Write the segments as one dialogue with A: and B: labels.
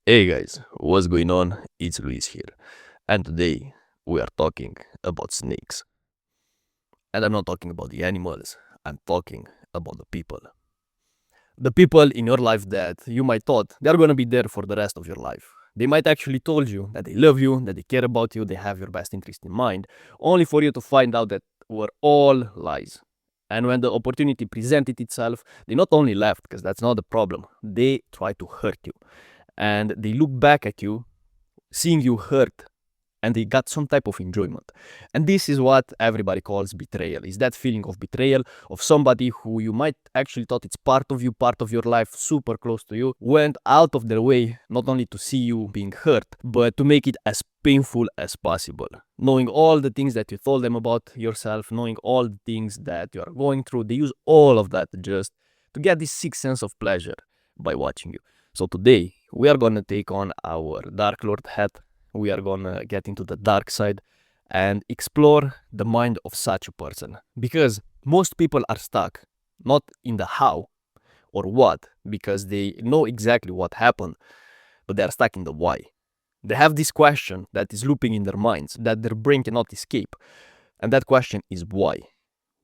A: Hey guys, what's going on? It's Luis here, and today we are talking about snakes. And I'm not talking about the animals, I'm talking about the people. The people in your life that you might thought they're gonna be there for the rest of your life. They might actually told you that they love you, that they care about you, they have your best interest in mind, only for you to find out that were all lies. And when the opportunity presented itself, they not only left, because that's not the problem, they try to hurt you. And they look back at you, seeing you hurt, and they got some type of enjoyment. And this is what everybody calls betrayal, is that feeling of betrayal of somebody who you might actually thought it's part of you, part of your life, super close to you, went out of their way not only to see you being hurt, but to make it as painful as possible. Knowing all the things that you told them about yourself, knowing all the things that you are going through, they use all of that just to get this sick sense of pleasure by watching you. So today, we are gonna take on our Dark Lord hat. We are gonna get into the dark side and explore the mind of such a person. Because most people are stuck, not in the how or what, because they know exactly what happened, but they are stuck in the why. They have this question that is looping in their minds that their brain cannot escape. And that question is why?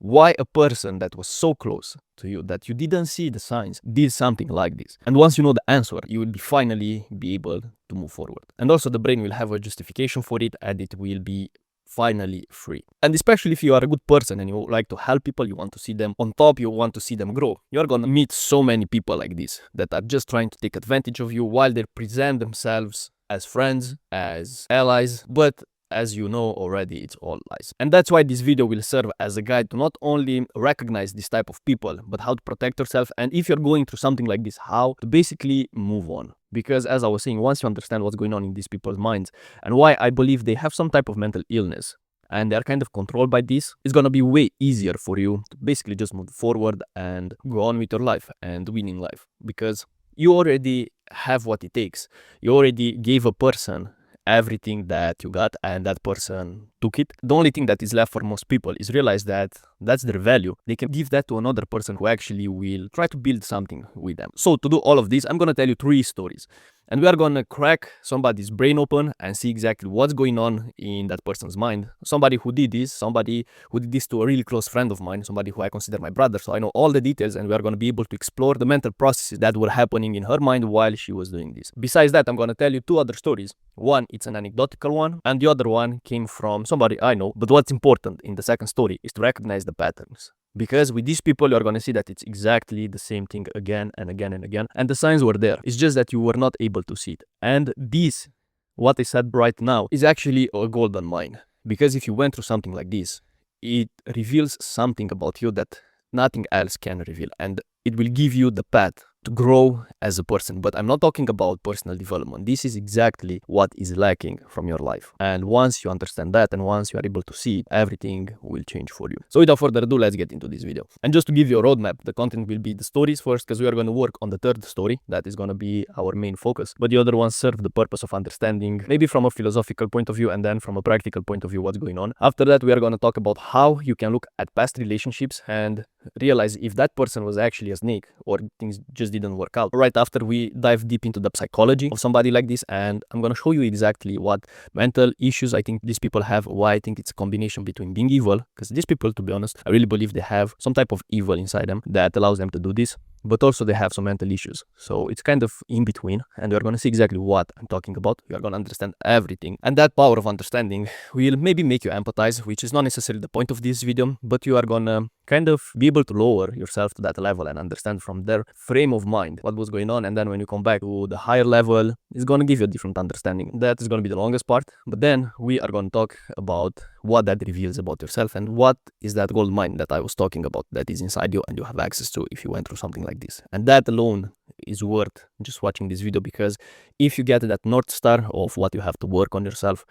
A: Why a person that was so close to you that you didn't see the signs did something like this? And once you know the answer, you will finally be able to move forward. And also the brain will have a justification for it, and it will be finally free. And especially if you are a good person and you like to help people, you want to see them on top, you want to see them grow, you're gonna meet so many people like this that are just trying to take advantage of you while they present themselves as friends, as allies, but as you know already, it's all lies. And that's why this video will serve as a guide to not only recognize this type of people, but how to protect yourself, and if you're going through something like this, how to basically move on. Because as I was saying, once you understand what's going on in these people's minds and why I believe they have some type of mental illness and they're kind of controlled by this, it's gonna be way easier for you to basically just move forward and go on with your life and win in life. Because you already have what it takes. You already gave a person everything that you got, and that person took it. The only thing that is left for most people is realize that that's their value. They can give that to another person who actually will try to build something with them. So to do all of this, I'm gonna tell you 3 stories. And we are gonna crack somebody's brain open and see exactly what's going on in that person's mind. Somebody who did this to a really close friend of mine, somebody who I consider my brother, so I know all the details, and we are gonna be able to explore the mental processes that were happening in her mind while she was doing this. Besides that, I'm gonna tell you 2 other stories. One, it's an anecdotal one, and the other one came from somebody I know. But what's important in the second story is to recognize the patterns. Because with these people, you're going to see that it's exactly the same thing again and again and again. And the signs were there. It's just that you were not able to see it. And this, what I said right now, is actually a golden mine. Because if you went through something like this, it reveals something about you that nothing else can reveal. And it will give you the path to grow as a person. But I'm not talking about personal development. This is exactly what is lacking from your life. And once you understand that, and once you are able to see it, everything will change for you. So without further ado, let's get into this video. And just to give you a roadmap, the content will be the stories first, because we are going to work on the third story. That is going to be our main focus. But the other ones serve the purpose of understanding, maybe from a philosophical point of view, and then from a practical point of view, what's going on. After that, we are going to talk about how you can look at past relationships and realize if that person was actually a snake or things just didn't work out. Right after, we dive deep into the psychology of somebody like this, and I'm gonna show you exactly what mental issues I think these people have, why I think it's a combination between being evil, because these people, to be honest, I really believe they have some type of evil inside them that allows them to do this, but also they have some mental issues. So it's kind of in between, and we're gonna see exactly what I'm talking about. You're gonna understand everything, and that power of understanding will maybe make you empathize, which is not necessarily the point of this video, but you are gonna kind of be able to lower yourself to that level and understand from their frame of mind what was going on. And then when you come back to the higher level, it's going to give you a different understanding. That is going to be the longest part, but then we are going to talk about what that reveals about yourself and what is that gold mine that I was talking about that is inside you and you have access to if you went through something like this. And that alone is worth just watching this video, because if you get that North Star of what you have to work on yourself,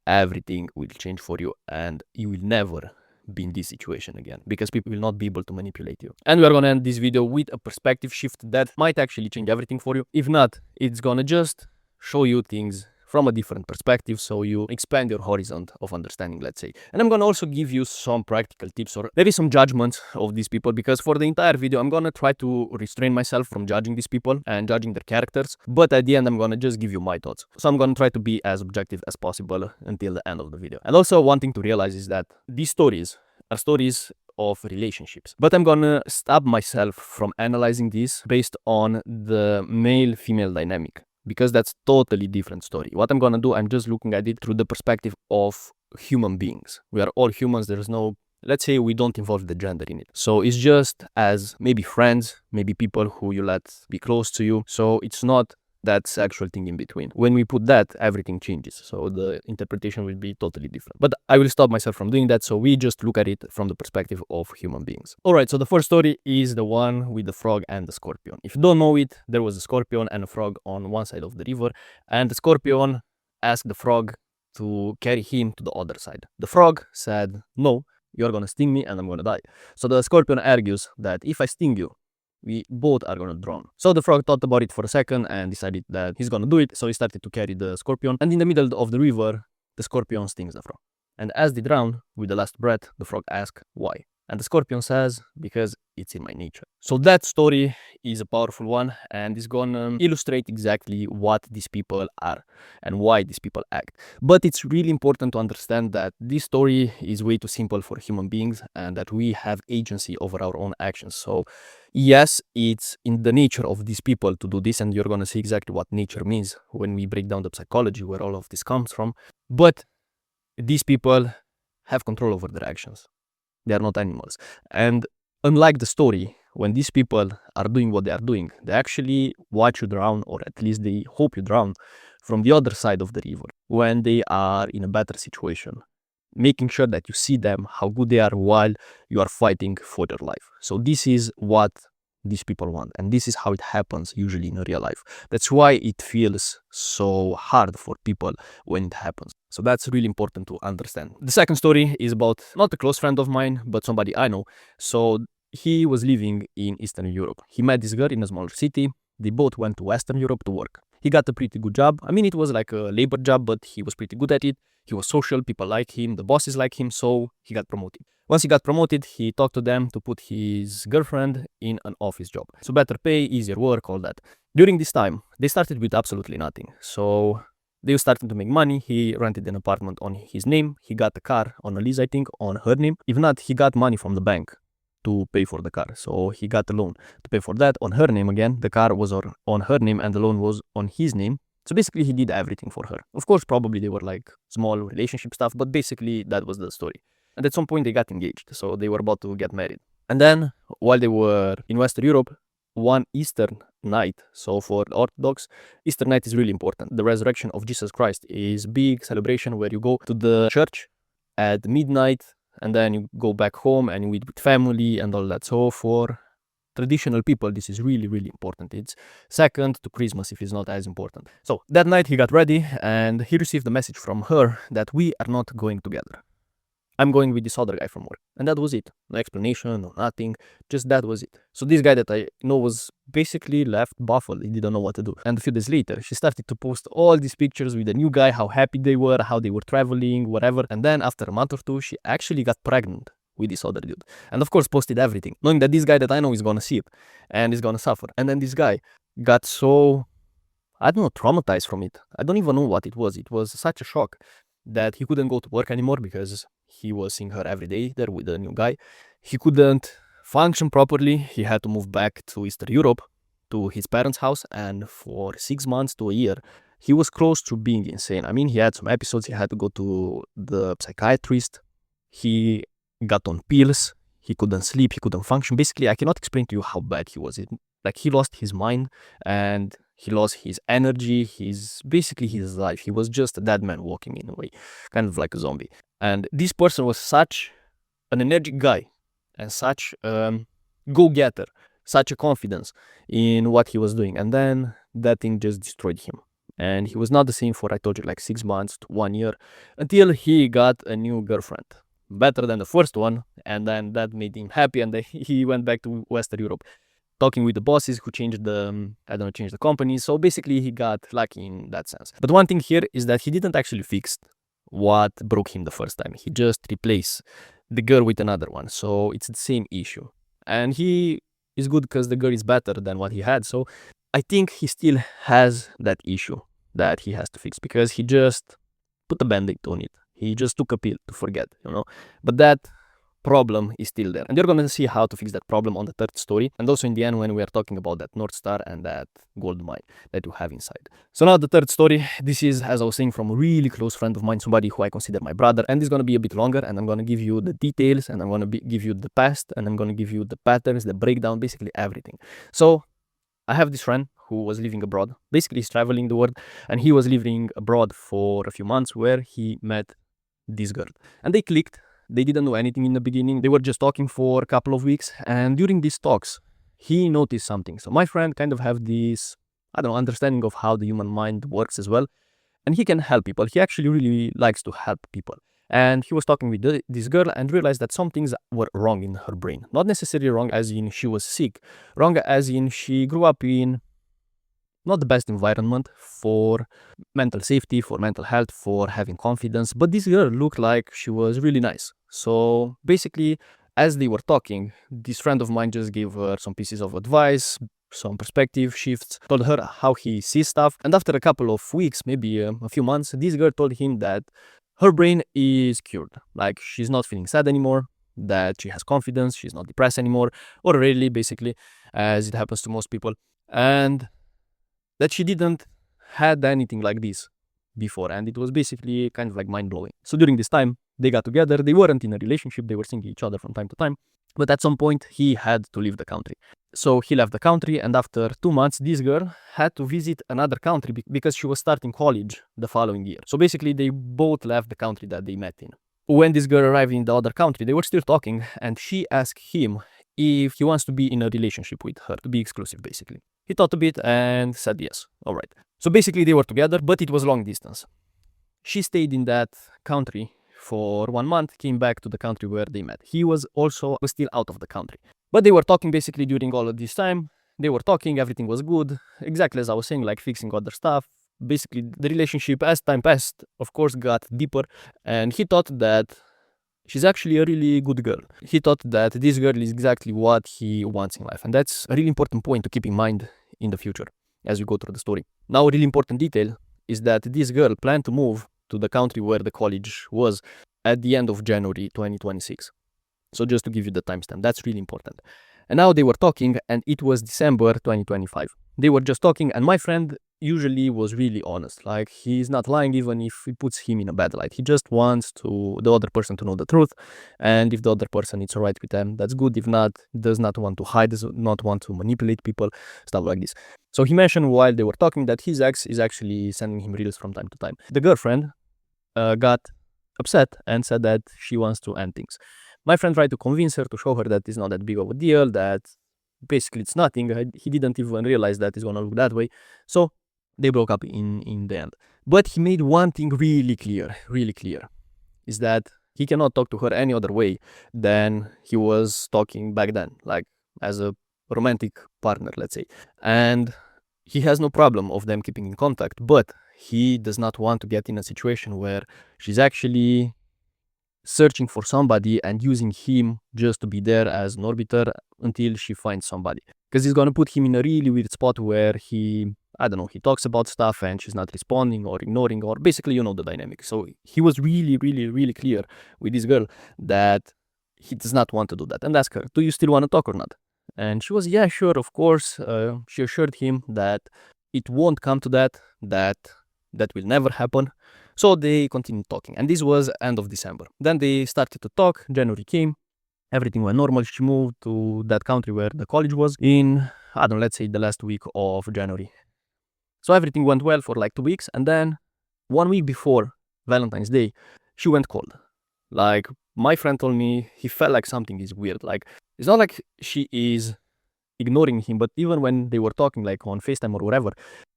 A: everything will change for you and you will never be in this situation again, because people will not be able to manipulate you. And we're gonna end this video with a perspective shift that might actually change everything for you. If not, it's gonna just show you things from a different perspective, so you expand your horizon of understanding, let's say. And I'm gonna also give you some practical tips or maybe some judgments of these people, because for the entire video I'm gonna try to restrain myself from judging these people and judging their characters, but at the end I'm gonna just give you my thoughts. So I'm gonna try to be as objective as possible until the end of the video. And also one thing to realize is that these stories are stories of relationships, but I'm gonna stop myself from analyzing this based on the male-female dynamic, because that's totally different story. What I'm gonna do, I'm just looking at it through the perspective of human beings. We are all humans. There's no, let's say we don't involve the gender in it. So it's just as maybe friends, maybe people who you let be close to you. So it's not that sexual thing in between. When we put that, everything changes. So the interpretation will be totally different. But I will stop myself from doing that. So we just look at it from the perspective of human beings. All right, so the first story is the one with the frog and the scorpion. If you don't know it, there was a scorpion and a frog on one side of the river, and the scorpion asked the frog to carry him to the other side. The frog said, "No, you're gonna sting me and I'm gonna die." So the scorpion argues that if I sting you, we both are gonna drown. So the frog thought about it for a second and decided that he's gonna do it. So he started to carry the scorpion, and in the middle of the river, the scorpion stings the frog. And as they drown, with the last breath, the frog asks why. And the scorpion says, because it's in my nature. So that story is a powerful one, and is gonna illustrate exactly what these people are and why these people act. But it's really important to understand that this story is way too simple for human beings, and that we have agency over our own actions. So yes, it's in the nature of these people to do this, and you're gonna see exactly what nature means when we break down the psychology where all of this comes from. But these people have control over their actions. They are not animals. And unlike the story, when these people are doing what they are doing, they actually watch you drown, or at least they hope you drown, from the other side of the river when they are in a better situation, making sure that you see them, how good they are while you are fighting for their life. So this is what these people want, and this is how it happens usually in real life. That's why it feels so hard for people when it happens. So that's really important to understand. The second story is about not a close friend of mine, but somebody I know. So he was living in Eastern Europe. He met this girl in a smaller city. They both went to Western Europe to work. He got a pretty good job. I mean, it was like a labor job, but he was pretty good at it. He was social, people like him, the bosses like him, so he got promoted. Once he got promoted, he talked to them to put his girlfriend in an office job. So better pay, easier work, all that. During this time, they started with absolutely nothing. So they were starting to make money. He rented an apartment on his name. He got a car on a lease, I think, on her name. If not, he got money from the bank to pay for the car. So he got a loan to pay for that on her name again. The car was on her name and the loan was on his name. So basically he did everything for her. Of course, probably they were like small relationship stuff, but basically that was the story. And at some point they got engaged. So they were about to get married. And then while they were in Western Europe, one Easter night, so for the Orthodox, Easter night is really important. The resurrection of Jesus Christ is big celebration where you go to the church at midnight, and then you go back home and you eat with family and all that. So for traditional people, this is really, really important. It's second to Christmas if it's not as important. So that night he got ready and he received a message from her that we are not going together. I'm going with this other guy from work. And that was it. No explanation, no nothing. Just that was it. So this guy that I know was basically left baffled. He didn't know what to do. And a few days later, she started to post all these pictures with the new guy, how happy they were, how they were traveling, whatever. And then after a month or two, she actually got pregnant with this other dude. And of course posted everything, knowing that this guy that I know is gonna see it and is gonna suffer. And then this guy got so, I don't know, traumatized from it. I don't even know what it was. It was such a shock that he couldn't go to work anymore because he was seeing her every day there with the new guy. He couldn't function properly. He had to move back to Eastern Europe to his parents' house, and for 6 months to a year, he was close to being insane. I mean, he had some episodes. He had to go to the psychiatrist. He got on pills. He couldn't sleep. He couldn't function. Basically, I cannot explain to you how bad he was. Like, he lost his mind and he lost his energy, basically his life. He was just a dead man walking in a way, kind of like a zombie. And this person was such an energetic guy and such a go-getter, such a confidence in what he was doing. And then that thing just destroyed him. And he was not the same for, I told you, like 6 months to 1 year, until he got a new girlfriend. Better than the first one. And then that made him happy, and then he went back to Western Europe. talking with the bosses who changed changed the company. So basically he got lucky in that sense. But one thing here is that he didn't actually fix what broke him the first time. He just replaced the girl with another one. So it's the same issue. And he is good because the girl is better than what he had. So I think he still has that issue that he has to fix, because he just put a band-aid on it. He just took a pill to forget, But that problem is still there. And you're going to see how to fix that problem on the third story. And also in the end when we are talking about that North Star and that gold mine that you have inside. So now the third story, this is, as I was saying, from a really close friend of mine, somebody who I consider my brother. And it's going to be a bit longer, and I'm going to give you the details, and I'm going to give you the past, and I'm going to give you the patterns, the breakdown, basically everything. So I have this friend who was living abroad. Basically, he's traveling the world, and he was living abroad for a few months, where he met this girl. And they clicked. They didn't know anything in the beginning. They were just talking for a couple of weeks. And during these talks, he noticed something. So my friend kind of have this, understanding of how the human mind works as well. And he can help people. He actually really likes to help people. And he was talking with this girl and realized that some things were wrong in her brain. Not necessarily wrong as in she was sick. Wrong as in she grew up in not the best environment for mental safety, for mental health, for having confidence. But this girl looked like she was really nice. So basically, as they were talking, this friend of mine just gave her some pieces of advice, some perspective shifts, told her how he sees stuff. And after a couple of weeks, maybe a few months, this girl told him that her brain is cured. Like, she's not feeling sad anymore, that she has confidence, she's not depressed anymore, or rarely, basically, as it happens to most people. And that she didn't had anything like this before, and it was basically kind of like mind-blowing. So during this time, they got together. They weren't in a relationship, they were seeing each other from time to time, but at some point he had to leave the country. So he left the country, and after 2 months, this girl had to visit another country because she was starting college the following year. So basically, they both left the country that they met in. When this girl arrived in the other country, they were still talking, and she asked him if he wants to be in a relationship with her, to be exclusive, basically. He thought a bit and said yes. All right. So basically they were together, but it was long distance. She stayed in that country for 1 month, came back to the country where they met. He was still out of the country. But they were talking basically during all of this time. They were talking, everything was good. Exactly as I was saying, like fixing other stuff. Basically the relationship, as time passed, of course, got deeper. And he thought that she's actually a really good girl. He thought that this girl is exactly what he wants in life. And that's a really important point to keep in mind in the future as we go through the story. Now, a really important detail is that this girl planned to move to the country where the college was at the end of January 2026. So just to give you the timestamp, that's really important. And now they were talking, and it was December 2025. They were just talking, and my friend usually was really honest. Like, he's not lying even if it puts him in a bad light. He just wants the other person to know the truth, and if the other person is alright with them, that's good. If not, does not want to hide, does not want to manipulate people, stuff like this. So he mentioned while they were talking that his ex is actually sending him reels from time to time. The girlfriend got upset and said that she wants to end things. My friend tried to convince her, to show her that it's not that big of a deal, that basically it's nothing. He didn't even realize that it's gonna look that way. So they broke up in the end. But he made one thing really clear, is that he cannot talk to her any other way than he was talking back then, like as a romantic partner, let's say. And he has no problem of them keeping in contact, but he does not want to get in a situation where she's actually searching for somebody and using him just to be there as an orbiter until she finds somebody. Because he's gonna put him in a really weird spot where he talks about stuff and she's not responding or ignoring, or basically, you know the dynamic. So he was really clear with this girl that he does not want to do that, and asked her, do you still want to talk or not? And she was, yeah, sure, of course. She assured him that it won't come to that will never happen. So they continued talking, and this was end of December. Then they started to talk. January came, everything went normal. She moved to that country where the college was in, let's say the last week of January. So everything went well for like 2 weeks, and then 1 week before Valentine's Day, she went cold. Like, my friend told me he felt like something is weird. Like, it's not like she is ignoring him, but even when they were talking, like on FaceTime or whatever,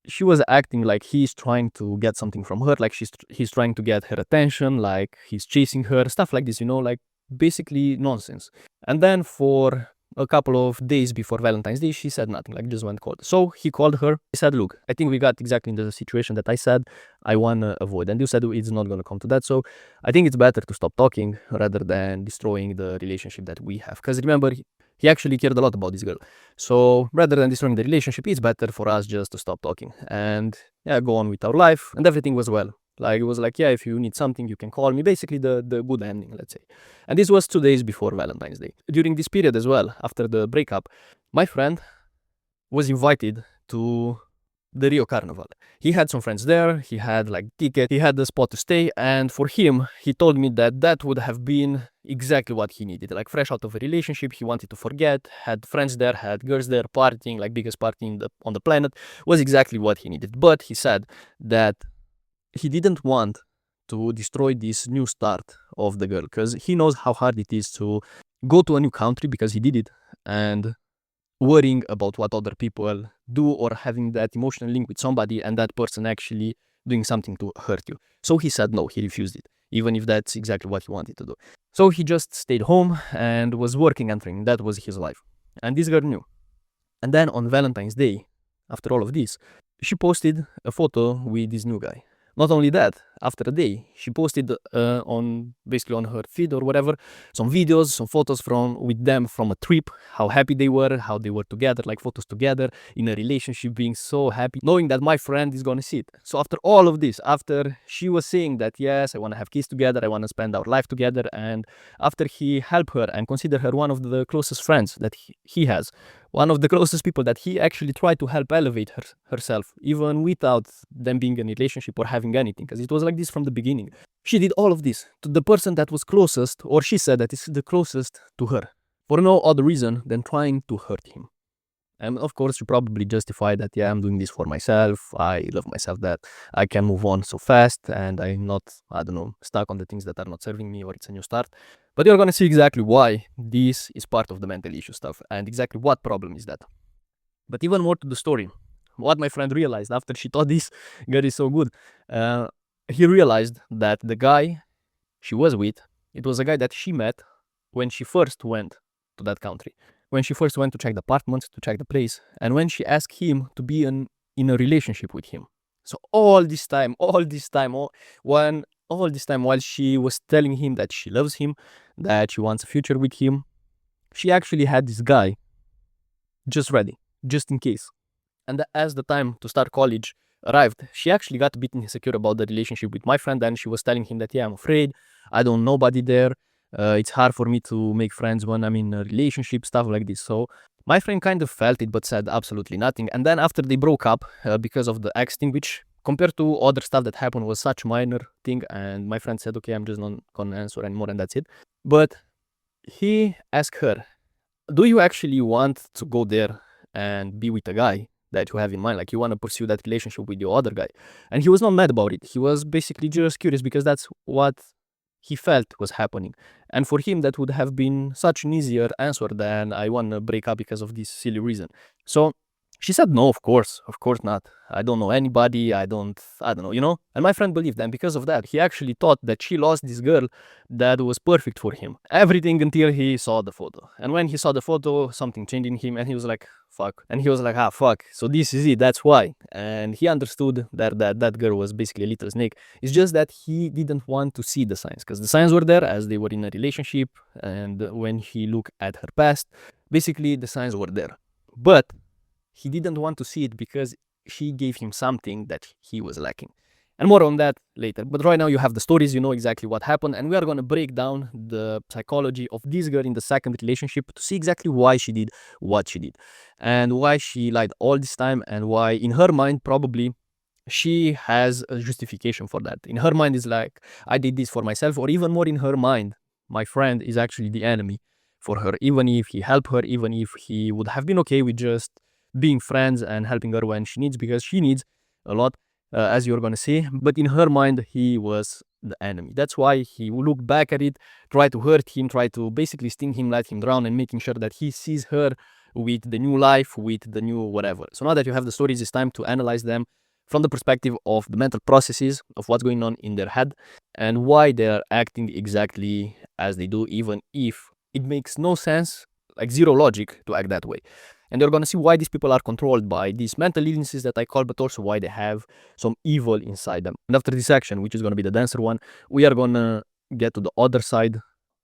A: she was acting like he's trying to get something from her, like he's trying to get her attention, like he's chasing her, stuff like this, like basically nonsense. And then for a couple of days before Valentine's Day, she said nothing, like just went cold. So he called her. He said, look, I think we got exactly in the situation that I said I want to avoid. And you said it's not going to come to that. So I think it's better to stop talking rather than destroying the relationship that we have. Because remember, he actually cared a lot about this girl. So rather than destroying the relationship, it's better for us just to stop talking and yeah, go on with our life. And everything was well. Like it was like, yeah, if you need something, you can call me. Basically the good ending, let's say. And this was 2 days before Valentine's Day. During this period as well, after the breakup, my friend was invited to the Rio Carnival. He had some friends there, he had like ticket, he had the spot to stay, and for him, he told me that that would have been exactly what he needed. Like fresh out of a relationship, he wanted to forget, had friends there, had girls there, partying, like biggest party on the planet, was exactly what he needed. But he said that he didn't want to destroy this new start of the girl, because he knows how hard it is to go to a new country, because he did it, and worrying about what other people do or having that emotional link with somebody and that person actually doing something to hurt you. So he said no, he refused it, even if that's exactly what he wanted to do. So he just stayed home and was working and training. That was his life. And this girl knew. And then on Valentine's Day, after all of this, she posted a photo with this new guy. Not only that, after a day, she posted on her feed or whatever, some videos, some photos with them from a trip, how happy they were, how they were together, like photos together, in a relationship, being so happy, knowing that my friend is gonna see it. So after all of this, after she was saying that, yes, I wanna have kids together, I wanna spend our life together, and after he helped her and considered her one of the closest friends that he has, one of the closest people that he actually tried to help elevate herself, even without them being in a relationship or having anything, because it was like this from the beginning. She did all of this to the person that was closest, or she said that is the closest to her, for no other reason than trying to hurt him. And of course, you probably justify that, yeah, I'm doing this for myself, I love myself, that I can move on so fast, and I'm not, I don't know, stuck on the things that are not serving me, or it's a new start. But you're gonna see exactly why this is part of the mental issue stuff, and exactly what problem is that. But even more to the story, what my friend realized after she thought this girl is so good, he realized that the guy she was with, it was a guy that she met when she first went to that country, when she first went to check the apartments, to check the place, and when she asked him to be in a relationship with him. So all this time while she was telling him that she loves him, that she wants a future with him, she actually had this guy just ready, just in case. And as the time to start college arrived, she actually got a bit insecure about the relationship with my friend, and she was telling him that, yeah, I'm afraid, I don't know nobody there, it's hard for me to make friends when I'm in a relationship, stuff like this. So my friend kind of felt it, but said absolutely nothing. And then after they broke up, because of the ex thing, which compared to other stuff that happened was such minor thing, and my friend said, okay, I'm just not gonna answer anymore, and that's it. But he asked her, do you actually want to go there and be with a guy that you have in mind? Like, you want to pursue that relationship with your other guy? And he was not mad about it. He was basically just curious, because that's what he felt was happening. And for him, that would have been such an easier answer than, I want to break up because of this silly reason. So she said, no, of course not. I don't know anybody, I don't know, And my friend believed, and because of that, he actually thought that she lost this girl that was perfect for him. Everything until he saw the photo. And when he saw the photo, something changed in him, and he was like, fuck. And he was like, fuck, so this is it, that's why. And he understood that girl was basically a little snake. It's just that he didn't want to see the signs, because the signs were there as they were in a relationship, and when he looked at her past, basically the signs were there. But he didn't want to see it because she gave him something that he was lacking. And more on that later. But right now you have the stories, you know exactly what happened, and we are going to break down the psychology of this girl in the second relationship to see exactly why she did what she did, and why she lied all this time, and why in her mind probably she has a justification for that. In her mind is like, I did this for myself, or even more in her mind, my friend is actually the enemy for her, even if he helped her, even if he would have been okay with just being friends and helping her when she needs, because she needs a lot, as you're gonna see. But in her mind, he was the enemy. That's why he looked back at it, tried to hurt him, tried to basically sting him, let him drown, and making sure that he sees her with the new life, with the new whatever. So now that you have the stories, it's time to analyze them from the perspective of the mental processes of what's going on in their head, and why they're acting exactly as they do, even if it makes no sense like zero logic to act that way. And you're gonna see why these people are controlled by these mental illnesses that I call, but also why they have some evil inside them. And after this section, which is gonna be the denser one, we are gonna get to the other side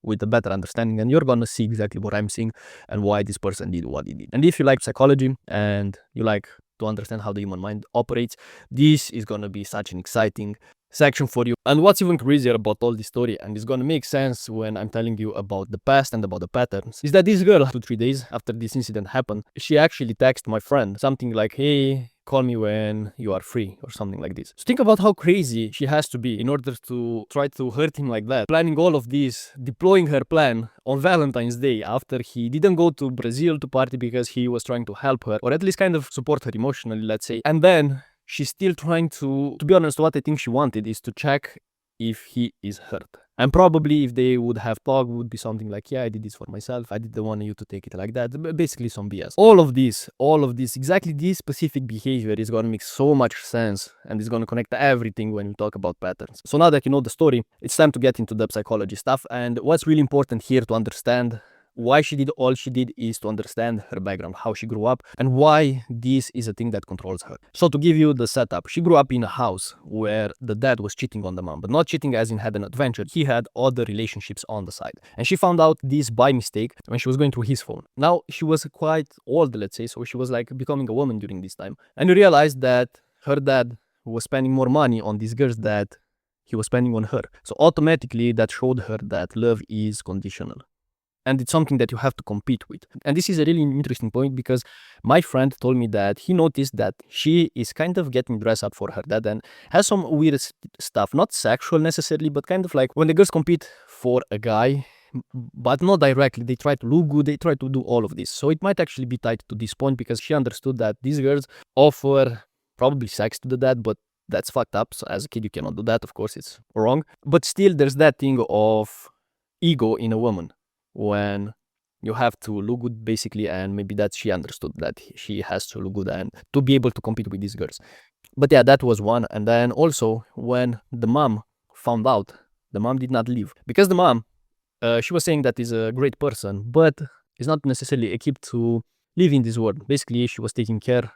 A: with a better understanding, and you're gonna see exactly what I'm seeing and why this person did what he did. And if you like psychology and you like to understand how the human mind operates, this is gonna be such an exciting section for you. And what's even crazier about all this story, and it's gonna make sense when I'm telling you about the past and about the patterns, is that this girl, 2-3 days after this incident happened, she actually texted my friend something like, hey, call me when you are free, or something like this. So think about how crazy she has to be in order to try to hurt him like that, planning all of this, deploying her plan on Valentine's Day after he didn't go to Brazil to party because he was trying to help her, or at least kind of support her emotionally, let's say. And then she's still trying to be honest, what I think she wanted is to check if he is hurt. And probably if they would have talked, would be something like, yeah, I did this for myself. I didn't want you to take it like that. Basically some BS. All of this, exactly this specific behavior is going to make so much sense and is going to connect everything when we talk about patterns. So now that you know the story, it's time to get into the psychology stuff. And what's really important here to understand why she did all she did is to understand her background, how she grew up, and why this is a thing that controls her. So to give you the setup, she grew up in a house where the dad was cheating on the mom, but not cheating as in had an adventure. He had other relationships on the side. And she found out this by mistake when she was going through his phone. Now, she was quite old, let's say, so she was like becoming a woman during this time. And you realized that her dad was spending more money on these girls that he was spending on her. So automatically that showed her that love is conditional. And it's something that you have to compete with. And this is a really interesting point because my friend told me that he noticed that she is kind of getting dressed up for her dad and has some weird stuff, not sexual necessarily, but kind of like when the girls compete for a guy, but not directly, they try to look good, they try to do all of this. So it might actually be tied to this point because she understood that these girls offer probably sex to the dad, but that's fucked up. So as a kid, you cannot do that. Of course, it's wrong. But still, there's that thing of ego in a woman when you have to look good basically, and maybe that she understood that she has to look good and to be able to compete with these girls. But yeah, that was one. And then also when the mom found out, the mom did not leave because the mom, she was saying that is a great person, but is not necessarily equipped to live in this world. Basically, she was taking care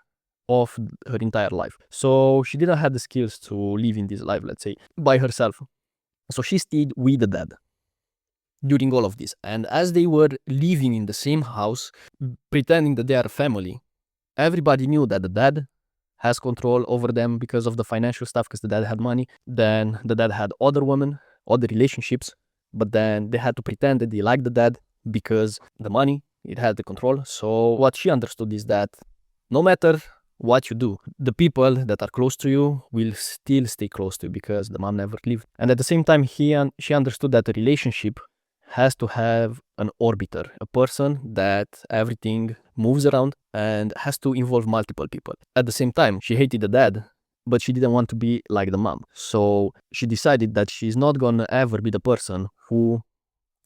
A: of her entire life, so she didn't have the skills to live in this life, let's say, by herself. So she stayed with the dad during all of this. And as they were living in the same house, pretending that they are family, everybody knew that the dad has control over them because of the financial stuff, because the dad had money. Then the dad had other women, other relationships, but then they had to pretend that they liked the dad because the money, it had the control. So what she understood is that no matter what you do, the people that are close to you will still stay close to you because the mom never lived. And at the same time, she understood that the relationship has to have an orbiter, a person that everything moves around and has to involve multiple people. At the same time, she hated the dad, but she didn't want to be like the mom. So she decided that she's not gonna ever be the person who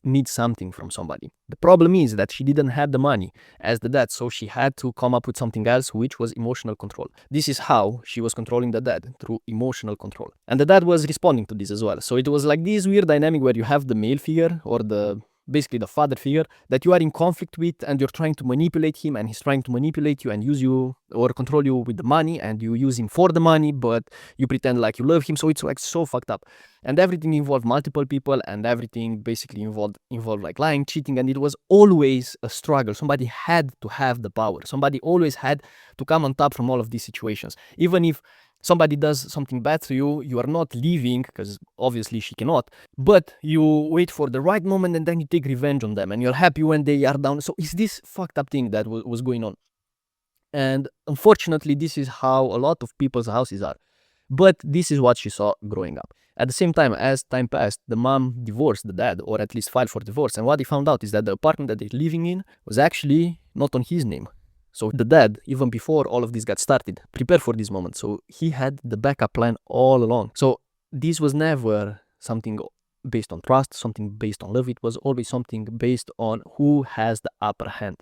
A: needs something from somebody. The problem is that she didn't have the money as the dad, so she had to come up with something else, which was emotional control. This is how she was controlling the dad, through emotional control. And the dad was responding to this as well. So it was like this weird dynamic where you have the male figure, or basically the father figure, that you are in conflict with and you're trying to manipulate him, and he's trying to manipulate you and use you or control you with the money, and you use him for the money, but you pretend like you love him. So it's like so fucked up. And everything involved multiple people, and everything basically involved like lying, cheating, and it was always a struggle. Somebody had to have the power. Somebody always had to come on top from all of these situations. Even if somebody does something bad to you, you are not leaving, because obviously she cannot, but you wait for the right moment and then you take revenge on them, and you're happy when they are down. So it's this fucked up thing that was going on. And unfortunately, this is how a lot of people's houses are. But this is what she saw growing up. At the same time, as time passed, the mom divorced the dad, or at least filed for divorce. And what he found out is that the apartment that they're living in was actually not on his name. So the dad, even before all of this got started, prepared for this moment. So he had the backup plan all along. So this was never something based on trust, something based on love. It was always something based on who has the upper hand.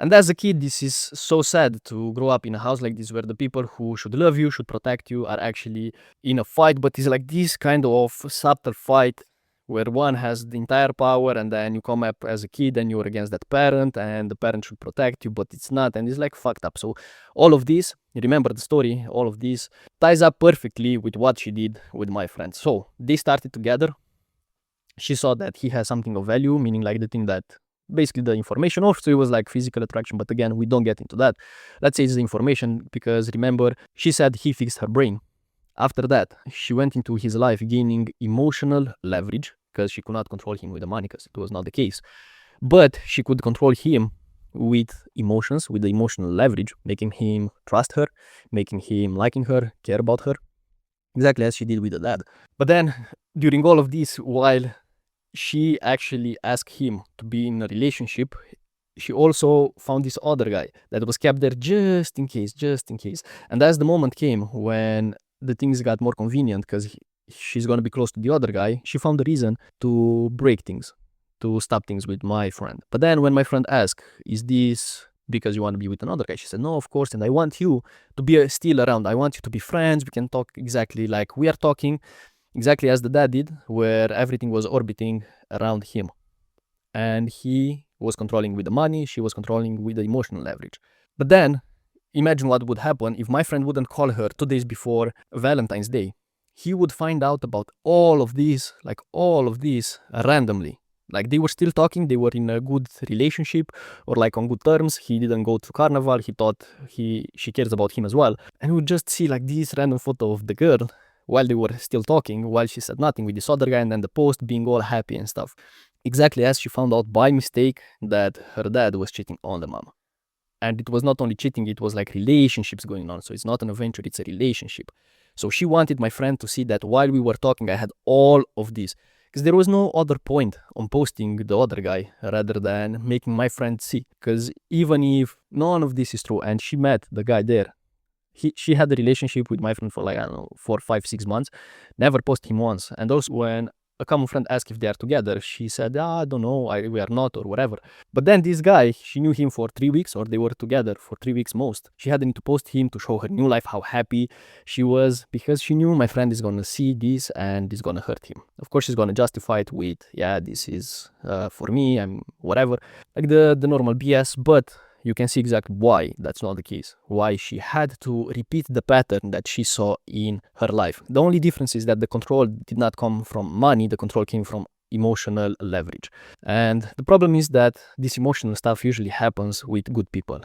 A: And as a kid, this is so sad to grow up in a house like this, where the people who should love you, should protect you, are actually in a fight. But it's like this kind of subtle fight where one has the entire power and then you come up as a kid and you're against that parent and the parent should protect you, but it's not, and it's like fucked up. So all of this, you remember the story, all of this ties up perfectly with what she did with my friend. So they started together. She saw that he has something of value, meaning like the thing that basically the information. Also it was like physical attraction, but again, we don't get into that. Let's say it's the information, because remember, she said he fixed her brain. After that, she went into his life gaining emotional leverage, because she could not control him with the money, because it was not the case. But she could control him with emotions, with the emotional leverage, making him trust her, making him liking her, care about her, exactly as she did with the dad. But then, during all of this, while she actually asked him to be in a relationship, she also found this other guy that was kept there just in case. And as the moment came when the things got more convenient, because she's going to be close to the other guy, she found a reason to break things, to stop things with my friend. But then when my friend asked, is this because you want to be with another guy? She said, no, of course, and I want you to be still around. I want you to be friends. We can talk exactly like we are talking, exactly as the dad did, where everything was orbiting around him. And he was controlling with the money, she was controlling with the emotional leverage. But then, imagine what would happen if my friend wouldn't call her 2 days before Valentine's Day. He would find out about all of this randomly. Like they were still talking, they were in a good relationship or like on good terms. He didn't go to carnival, he thought she cares about him as well. And we would just see like this random photo of the girl while they were still talking, while she said nothing with this other guy, and then the post being all happy and stuff. Exactly as she found out by mistake that her dad was cheating on the mom. And it was not only cheating, it was like relationships going on. So it's not an adventure, it's a relationship. So she wanted my friend to see that while we were talking, I had all of this. Because there was no other point on posting the other guy rather than making my friend see. Because even if none of this is true and she met the guy there, she had a relationship with my friend for like, I don't know, 4, 5, 6 months, never posted him once. And also when a common friend asked if they are together, she said, I don't know, we are not, or whatever. But then this guy, she knew him for 3 weeks, or they were together for 3 weeks most. She hadn't to post him to show her new life, how happy she was, because she knew my friend is gonna see this and is gonna hurt him. Of course, she's gonna justify it with, yeah, this is for me, I'm whatever, like the normal BS, but you can see exactly why that's not the case, why she had to repeat the pattern that she saw in her life. The only difference is that the control did not come from money, the control came from emotional leverage. And the problem is that this emotional stuff usually happens with good people.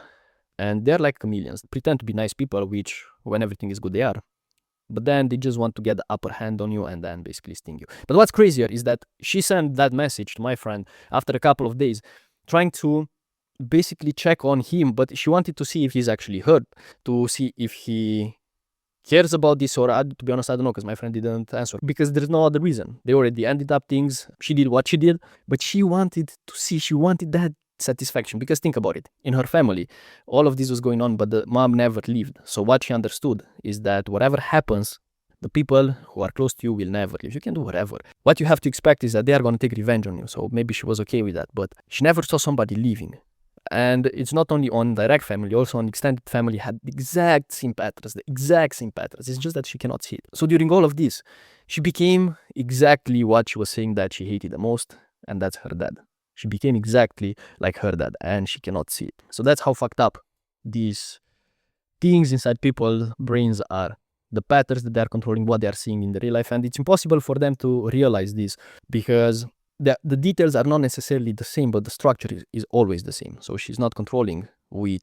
A: And they're like chameleons, they pretend to be nice people, which when everything is good they are. But then they just want to get the upper hand on you and then basically sting you. But what's crazier is that she sent that message to my friend after a couple of days, trying to basically check on him, but she wanted to see if he's actually hurt, to see if he cares about this, or to be honest, I don't know, because my friend didn't answer, because there's no other reason. They already ended up things, she did what she did, but she wanted to see, she wanted that satisfaction, because think about it, in her family, all of this was going on, but the mom never lived. So what she understood is that whatever happens, the people who are close to you will never leave. You can do whatever. What you have to expect is that they are going to take revenge on you. So maybe she was okay with that, but she never saw somebody leaving. And it's not only on direct family, also on extended family had the exact same patterns. It's just that she cannot see it. So during all of this, she became exactly what she was saying that she hated the most, and that's her dad. She became exactly like her dad, and she cannot see it. So that's how fucked up these things inside people's brains are. The patterns that they're controlling, what they're seeing in the real life. And it's impossible for them to realize this, because the details are not necessarily the same, but the structure is always the same. So she's not controlling with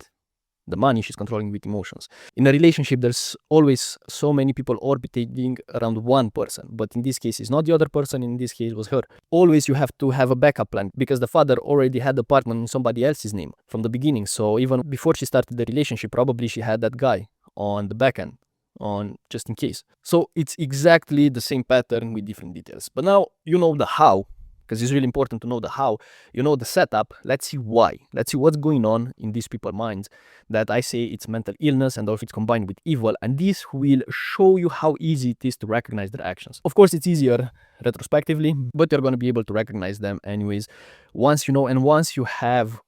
A: the money, she's controlling with emotions. In a relationship, there's always so many people orbiting around one person, but in this case, it's not the other person, in this case, it was her. Always you have to have a backup plan, because the father already had the apartment in somebody else's name from the beginning. So even before she started the relationship, probably she had that guy on the back end, on just in case. So it's exactly the same pattern with different details. But now you know the how, because it's really important to know the how. You know the setup. Let's see why. Let's see what's going on in these people's minds, that I say it's mental illness and also it's combined with evil. And this will show you how easy it is to recognize their actions. Of course, it's easier retrospectively, but you're going to be able to recognize them anyways once you know, and once you have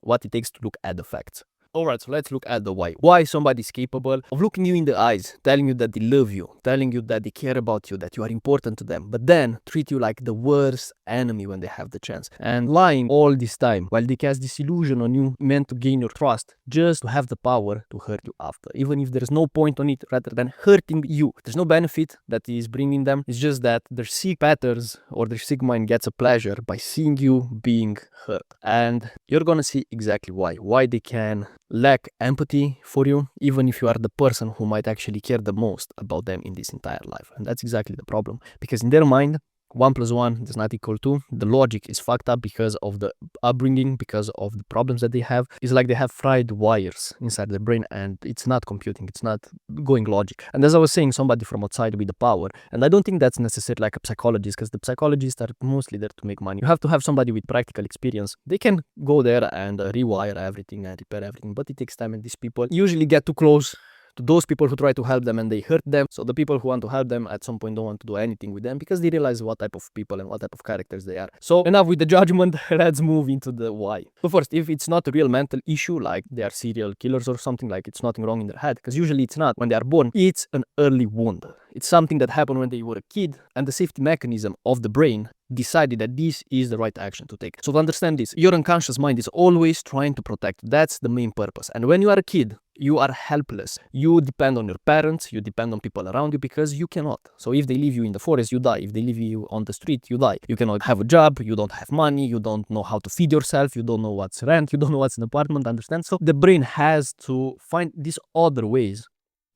A: what it takes to look at the facts. Alright, so let's look at the why. Why somebody is capable of looking you in the eyes, telling you that they love you, telling you that they care about you, that you are important to them, but then treat you like the worst enemy when they have the chance. And lying all this time while they cast this illusion on you meant to gain your trust, just to have the power to hurt you after. Even if there's no point on it, rather than hurting you. There's no benefit that is bringing them. It's just that their sick patterns or their sick mind gets a pleasure by seeing you being hurt. And you're gonna see exactly why. Why they can lack empathy for you, even if you are the person who might actually care the most about them in this entire life. And that's exactly the problem. Because in their mind, 1 + 1 does not equal 2. The logic is fucked up because of the upbringing, because of the problems that they have. It's like they have fried wires inside their brain and it's not computing, it's not going logic. And as I was saying, somebody from outside with the power. And I don't think that's necessarily like a psychologist, because the psychologists are mostly there to make money. You have to have somebody with practical experience. They can go there and rewire everything and repair everything, but it takes time, and these people usually get too close to those people who try to help them and they hurt them. So the people who want to help them at some point don't want to do anything with them because they realize what type of people and what type of characters they are. So enough with the judgment, let's move into the why. So first, if it's not a real mental issue, like they are serial killers or something, like it's nothing wrong in their head, because usually it's not when they are born, it's an early wound. It's something that happened when they were a kid, and the safety mechanism of the brain decided that this is the right action to take. So to understand this, your unconscious mind is always trying to protect. That's the main purpose. And when you are a kid, you are helpless. You depend on your parents, you depend on people around you, because you cannot. So if they leave you in the forest, you die. If they leave you on the street, you die. You cannot have a job, you don't have money, you don't know how to feed yourself, you don't know what's rent, you don't know what's an apartment, understand? So the brain has to find these other ways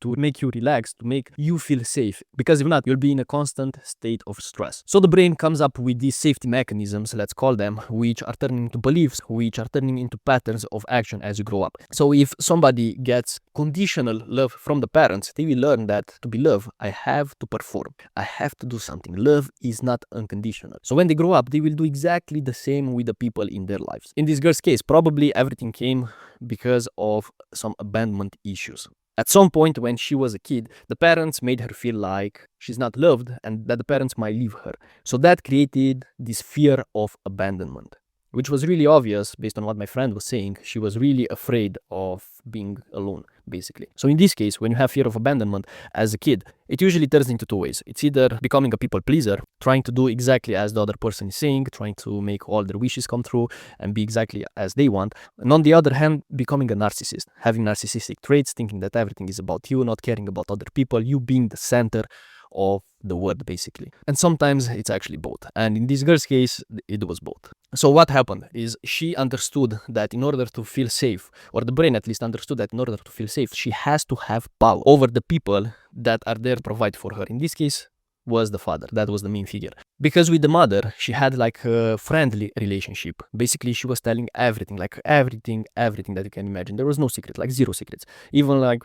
A: to make you relax, to make you feel safe, because if not, you'll be in a constant state of stress. So the brain comes up with these safety mechanisms, let's call them, which are turning into beliefs, which are turning into patterns of action as you grow up. So if somebody gets conditional love from the parents, they will learn that to be loved, I have to perform, I have to do something. Love is not unconditional. So when they grow up, they will do exactly the same with the people in their lives. In this girl's case, probably everything came because of some abandonment issues. At some point when she was a kid, the parents made her feel like she's not loved and that the parents might leave her. So that created this fear of abandonment, which was really obvious based on what my friend was saying. She was really afraid of being alone, basically. So in this case, when you have fear of abandonment as a kid, it usually turns into 2 ways. It's either becoming a people pleaser, trying to do exactly as the other person is saying, trying to make all their wishes come true and be exactly as they want. And on the other hand, becoming a narcissist, having narcissistic traits, thinking that everything is about you, not caring about other people, you being the center of the world, basically. And sometimes it's actually both. And in this girl's case, it was both. So what happened is she understood that in order to feel safe, or the brain at least understood that in order to feel safe, she has to have power over the people that are there to provide for her. In this case, was the father. That was the main figure. Because with the mother, she had like a friendly relationship. Basically, she was telling everything, like everything that you can imagine. There was no secret, like 0 secrets. Even like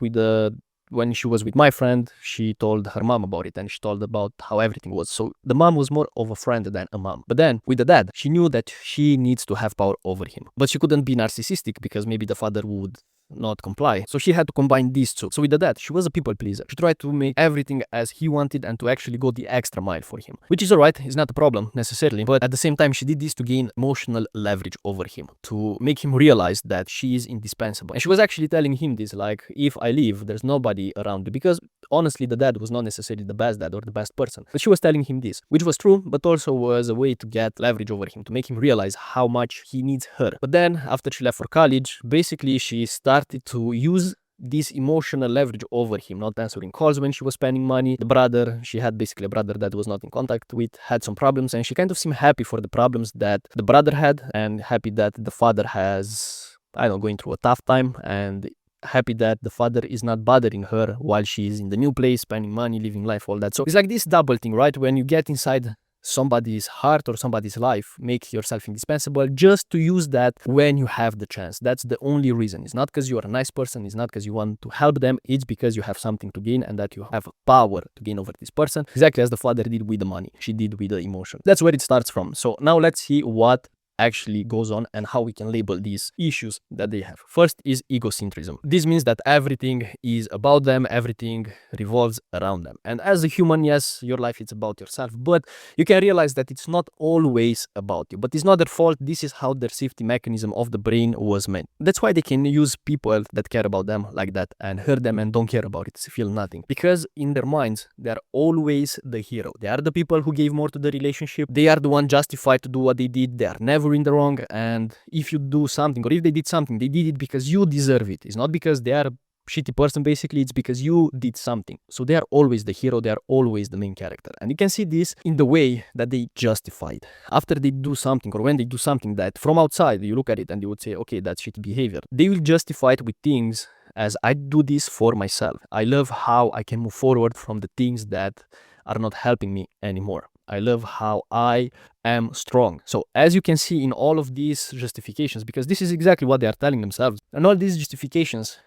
A: when she was with my friend, she told her mom about it and she told about how everything was. So the mom was more of a friend than a mom. But then with the dad, she knew that she needs to have power over him. But she couldn't be narcissistic because maybe the father would not comply. So she had to combine these two. So with the dad, she was a people pleaser. She tried to make everything as he wanted and to actually go the extra mile for him, which is alright, it's not a problem necessarily, but at the same time she did this to gain emotional leverage over him, to make him realize that she is indispensable. And she was actually telling him this, like, if I leave, there's nobody around you, because honestly the dad was not necessarily the best dad or the best person, but she was telling him this, which was true, but also was a way to get leverage over him, to make him realize how much he needs her. But then after she left for college, basically she started to use this emotional leverage over him, not answering calls when she was spending money. The brother, she had basically a brother that was not in contact with, had some problems, and she kind of seemed happy for the problems that the brother had, and happy that the father has, I don't know, going through a tough time, and happy that the father is not bothering her while she's in the new place, spending money, living life, all that. So it's like this double thing, right? When you get inside somebody's heart or somebody's life, make yourself indispensable just to use that when you have the chance. That's the only reason. It's not because you are a nice person, it's not because you want to help them, it's because you have something to gain and that you have power to gain over this person, exactly as the father did with the money, she did with the emotion. That's where it starts from. So now let's see what actually goes on and how we can label these issues that they have. First is egocentrism. This means that everything is about them, everything revolves around them. And as a human, yes, your life is about yourself, but you can realize that it's not always about you. But it's not their fault. This is how their safety mechanism of the brain was made. That's why they can use people that care about them like that and hurt them and don't care about it, feel nothing. Because in their minds, they are always the hero. They are the people who gave more to the relationship. They are the one justified to do what they did. They are never in the wrong. And if you do something or if they did something, they did it because you deserve it. It's not because they are a shitty person, basically. It's because you did something. So they are always the hero. They are always the main character. And you can see this in the way that they justify it. After they do something or when they do something that from outside, you look at it and you would say, okay, that's shitty behavior. They will justify it with things as I do this for myself. I love how I can move forward from the things that are not helping me anymore. I love how I am strong. So as you can see in all of these justifications, because this is exactly what they are telling themselves, and all these justifications,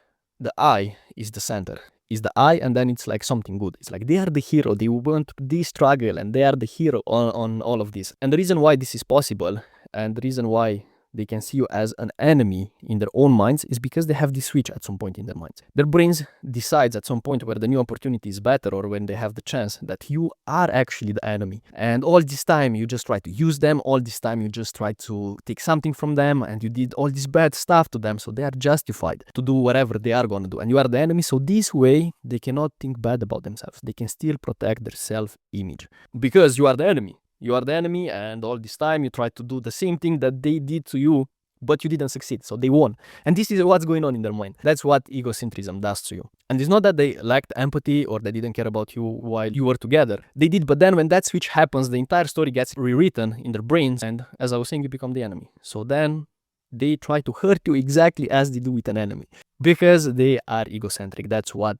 A: the I is the center. Is the I, and then it's like something good. It's like they are the hero. They went this struggle and they are the hero on all of this. And the reason why this is possible and the reason why they can see you as an enemy in their own minds is because they have this switch at some point in their minds. Their brains decides at some point where the new opportunity is better or when they have the chance that you are actually the enemy. And all this time you just try to use them. All this time you just try to take something from them and you did all this bad stuff to them. So they are justified to do whatever they are going to do. And you are the enemy. So this way they cannot think bad about themselves. They can still protect their self-image because you are the enemy. You are the enemy, and all this time you try to do the same thing that they did to you, but you didn't succeed, so they won. And this is what's going on in their mind. That's what egocentrism does to you. And it's not that they lacked empathy or they didn't care about you while you were together. They did, but then when that switch happens, the entire story gets rewritten in their brains, and as I was saying, you become the enemy. So then they try to hurt you exactly as they do with an enemy. Because they are egocentric. That's what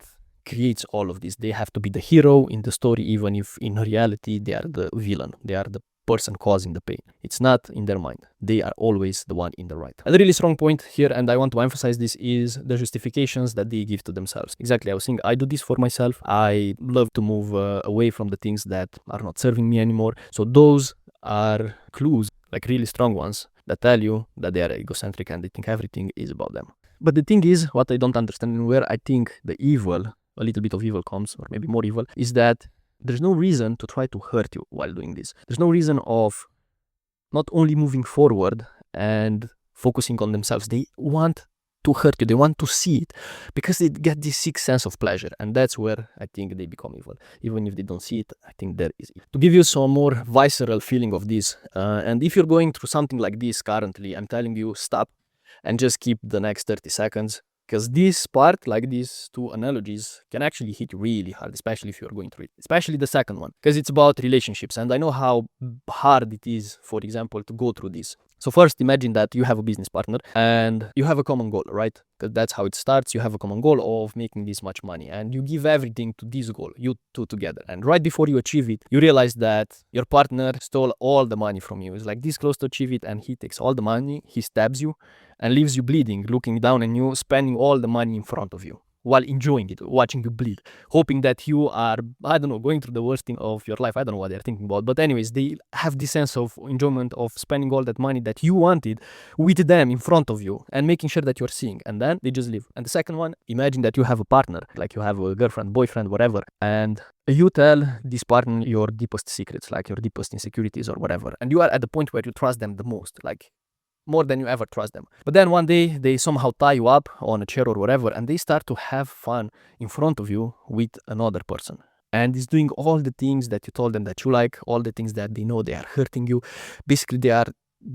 A: creates all of this. They have to be the hero in the story, even if in reality they are the villain. They are the person causing the pain. It's not in their mind. They are always the one in the right. A really strong point here, and I want to emphasize this, is the justifications that they give to themselves. Exactly, I was saying, I do this for myself. I love to move away from the things that are not serving me anymore. So those are clues, like really strong ones, that tell you that they are egocentric and they think everything is about them. But the thing is, what I don't understand and where I think the evil, a little bit of evil comes, or maybe more evil, is that there's no reason to try to hurt you while doing this. There's no reason of not only moving forward and focusing on themselves. They want to hurt you. They want to see it because they get this sixth sense of pleasure. And that's where I think they become evil. Even if they don't see it, I think there is evil. To give you some more visceral feeling of this, and if you're going through something like this currently, I'm telling you, stop and just keep the next 30 seconds. Because this part, like these two analogies, can actually hit you really hard, especially if you're going through it. Especially the second one, because it's about relationships. And I know how hard it is, for example, to go through this. So first, imagine that you have a business partner and you have a common goal, right? Because that's how it starts. You have a common goal of making this much money and you give everything to this goal, you two together. And right before you achieve it, you realize that your partner stole all the money from you. It's like this close to achieve it and he takes all the money, he stabs you and leaves you bleeding, looking down on you, spending all the money in front of you while enjoying it, watching you bleed, hoping that you are, I don't know, going through the worst thing of your life. I don't know what they're thinking about. But anyways, they have this sense of enjoyment of spending all that money that you wanted with them in front of you and making sure that you're seeing. And then they just leave. And the second one, imagine that you have a partner, like you have a girlfriend, boyfriend, whatever, and you tell this partner your deepest secrets, like your deepest insecurities or whatever. And you are at the point where you trust them the most, like more than you ever trust them. But then one day they somehow tie you up on a chair or whatever and they start to have fun in front of you with another person. And is doing all the things that you told them that you like, all the things that they know they are hurting you. Basically, they are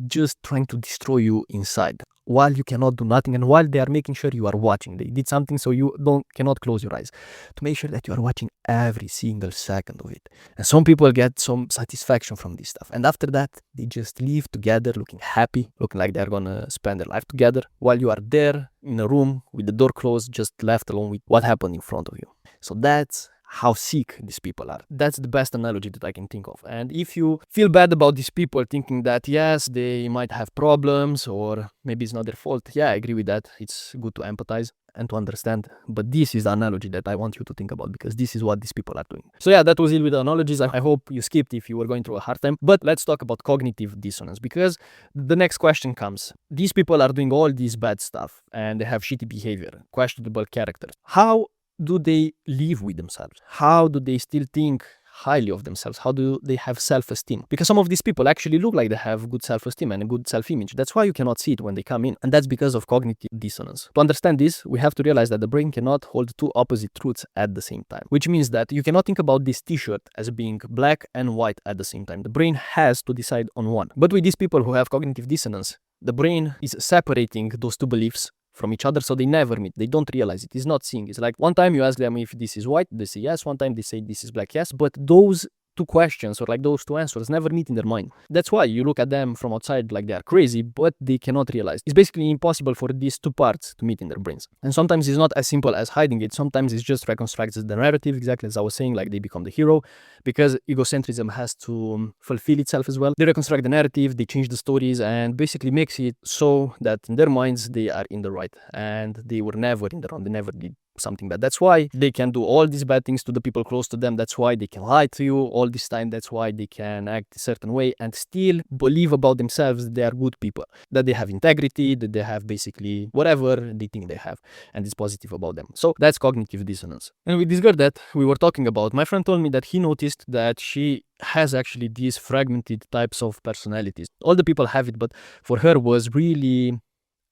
A: just trying to destroy you inside while you cannot do nothing and while they are making sure you are watching. They did something so you cannot close your eyes to make sure that you are watching every single second of it. And some people get some satisfaction from this stuff. And after that, they just live together looking happy, looking like they're gonna spend their life together while you are there in a room with the door closed, just left alone with what happened in front of you. So that's how sick these people are. That's the best analogy that I can think of. And if you feel bad about these people thinking that yes, they might have problems or maybe it's not their fault, yeah, I agree with that. It's good to empathize and to understand. But this is the analogy that I want you to think about, because this is what these people are doing. So yeah, that was it with the analogies. I hope you skipped if you were going through a hard time. But let's talk about cognitive dissonance, because the next question comes. These people are doing all this bad stuff and they have shitty behavior, questionable characters. How do they live with themselves? How do they still think highly of themselves? How do they have self-esteem? Because some of these people actually look like they have good self-esteem and a good self-image. That's why you cannot see it when they come in. And that's because of cognitive dissonance. To understand this, we have to realize that the brain cannot hold two opposite truths at the same time, which means that you cannot think about this t-shirt as being black and white at the same time. The brain has to decide on one. But with these people who have cognitive dissonance, the brain is separating those two beliefs from each other, so they never meet. They don't realize it. It's not seeing. It's like one time you ask them if this is white, they say yes. One time they say this is black, yes. But those two questions or like those two answers never meet in their mind. That's why you look at them from outside like they are crazy, but they cannot realize. It's basically impossible for these two parts to meet in their brains. And sometimes it's not as simple as hiding it. Sometimes it's just reconstructs the narrative, exactly as I was saying, like they become the hero, because egocentrism has to fulfill itself as well. They reconstruct the narrative, they change the stories, and basically makes it so that in their minds they are in the right and they were never in the wrong. They never did something bad. That's why they can do all these bad things to the people close to them. That's why they can lie to you all this time. That's why they can act a certain way and still believe about themselves that they are good people, that they have integrity, that they have basically whatever they think they have, and it's positive about them. So that's cognitive dissonance. And with this girl that we were talking about, my friend told me that he noticed that she has actually these fragmented types of personalities. All the people have it, but for her was really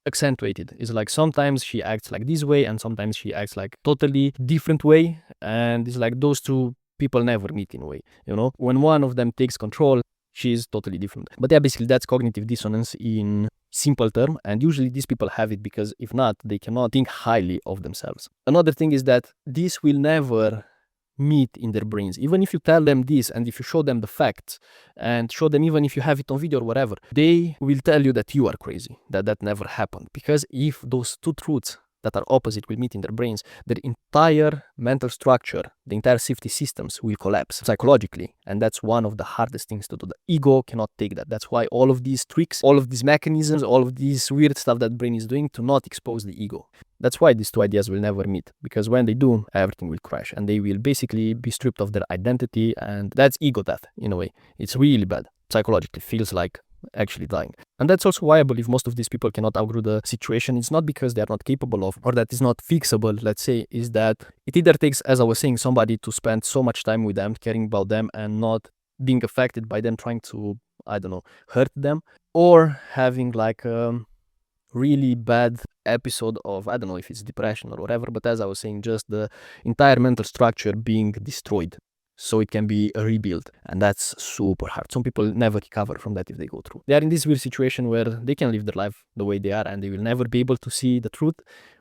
A: accentuated. It's like sometimes she acts like this way and sometimes she acts like totally different way, and it's like those two people never meet in a way, you know. When one of them takes control, she's totally different. But yeah, basically that's cognitive dissonance in simple term, and usually these people have it because if not, they cannot think highly of themselves. Another thing is that this will never meet in their brains. Even if you tell them this and if you show them the facts and show them, even if you have it on video or whatever, they will tell you that you are crazy, that never happened. Because if those two truths that are opposite will meet in their brains, their entire mental structure, the entire safety systems will collapse psychologically. And that's one of the hardest things to do. The ego cannot take that. That's why all of these tricks, all of these mechanisms, all of these weird stuff that brain is doing to not expose the ego. That's why these two ideas will never meet, because when they do, everything will crash and they will basically be stripped of their identity, and that's ego death in a way. It's really bad. Psychologically feels like actually dying. And that's also why I believe most of these people cannot outgrow the situation. It's not because they are not capable of, or that it's not fixable, let's say, is that it either takes, as I was saying, somebody to spend so much time with them, caring about them and not being affected by them trying to, I don't know, hurt them, or having like a really bad episode of, I don't know if it's depression or whatever, but as I was saying, just the entire mental structure being destroyed so it can be rebuilt, and that's super hard. Some people never recover from that if they go through. They are in this weird situation where they can live their life the way they are and they will never be able to see the truth,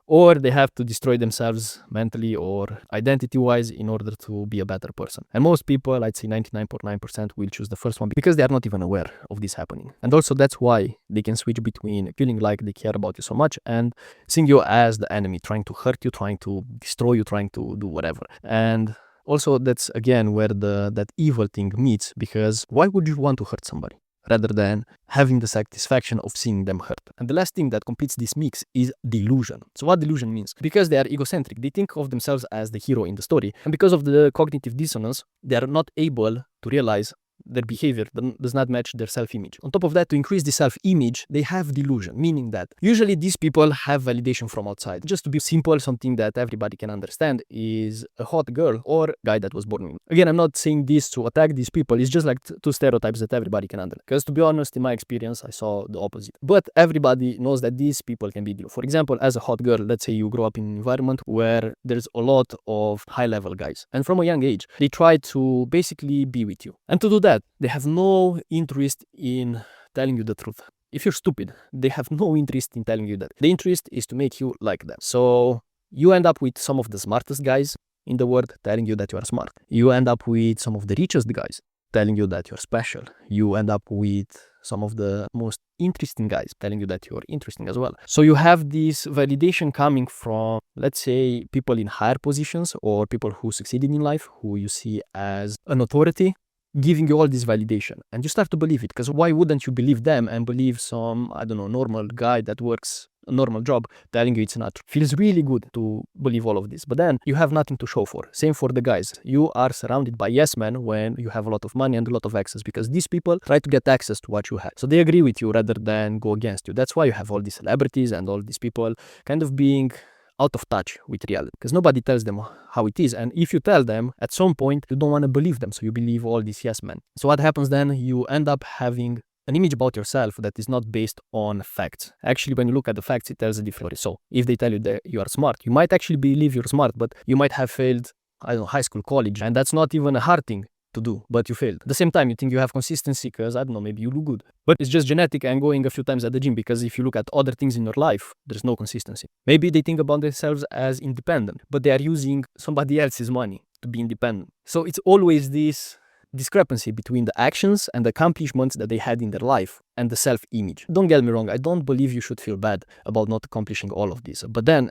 A: or they have to destroy themselves mentally or identity-wise in order to be a better person. And most people, I'd say 99.9%, will choose the first one because they are not even aware of this happening. And also that's why they can switch between feeling like they care about you so much and seeing you as the enemy, trying to hurt you, trying to destroy you, trying to do whatever. And also that's again where that evil thing meets, because why would you want to hurt somebody rather than having the satisfaction of seeing them hurt? And the last thing that completes this mix is delusion. So what delusion means? Because they are egocentric, they think of themselves as the hero in the story, and because of the cognitive dissonance, they are not able to realize their behavior does not match their self-image. On top of that, to increase the self-image, they have delusion, meaning that usually these people have validation from outside. Just to be simple, something that everybody can understand is a hot girl or guy that was born with. Again, I'm not saying this to attack these people, it's just like two stereotypes that everybody can understand. Because to be honest, in my experience, I saw the opposite. But everybody knows that these people can be delusional. For example, as a hot girl, let's say you grow up in an environment where there's a lot of high-level guys. And from a young age, they try to basically be with you. And to do that, they have no interest in telling you the truth. If you're stupid, they have no interest in telling you that. The interest is to make you like them. So you end up with some of the smartest guys in the world telling you that you are smart. You end up with some of the richest guys telling you that you're special. You end up with some of the most interesting guys telling you that you're interesting as well. So you have this validation coming from, let's say, people in higher positions or people who succeeded in life, who you see as an authority, giving you all this validation, and you start to believe it. Because why wouldn't you believe them and believe some, I don't know, normal guy that works a normal job telling you it's not true? Feels really good to believe all of this, but then you have nothing to show for. Same for the guys. You are surrounded by yes men when you have a lot of money and a lot of access, because these people try to get access to what you have. So they agree with you rather than go against you. That's why you have all these celebrities and all these people kind of being out of touch with reality, because nobody tells them how it is. And if you tell them, at some point you don't want to believe them, so you believe all these yes men. So what happens then? You end up having an image about yourself that is not based on facts. Actually, when you look at the facts, it tells a different story. So if they tell you that you are smart, you might actually believe you're smart, but you might have failed, I don't know, high school, college, and that's not even a hard thing to do, but you failed. At the same time, you think you have consistency because, I don't know, maybe you look good, but it's just genetic and going a few times at the gym, because if you look at other things in your life, there's no consistency. Maybe they think about themselves as independent, but they are using somebody else's money to be independent. So it's always this discrepancy between the actions and the accomplishments that they had in their life and the self-image. Don't get me wrong, I don't believe you should feel bad about not accomplishing all of this, but then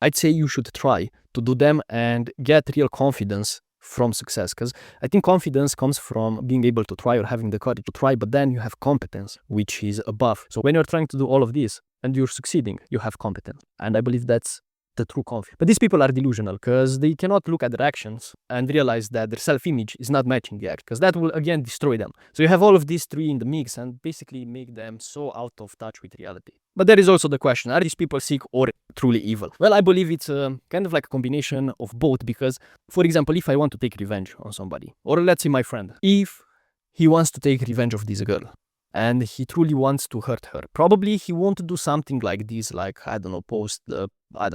A: I'd say you should try to do them and get real confidence from success, because I think confidence comes from being able to try or having the courage to try, but then you have competence, which is above. So when you're trying to do all of this and you're succeeding, you have competence, and I believe that's the true confidence. But these people are delusional, because they cannot look at their actions and realize that their self-image is not matching the act, because that will again destroy them. So you have all of these three in the mix and basically make them so out of touch with reality. But there is also the question, are these people sick or truly evil? Well, I believe it's kind of like a combination of both, because, for example, if I want to take revenge on somebody, or let's say my friend, if he wants to take revenge of this girl, and he truly wants to hurt her, probably he won't do something like this, like, I don't know, post,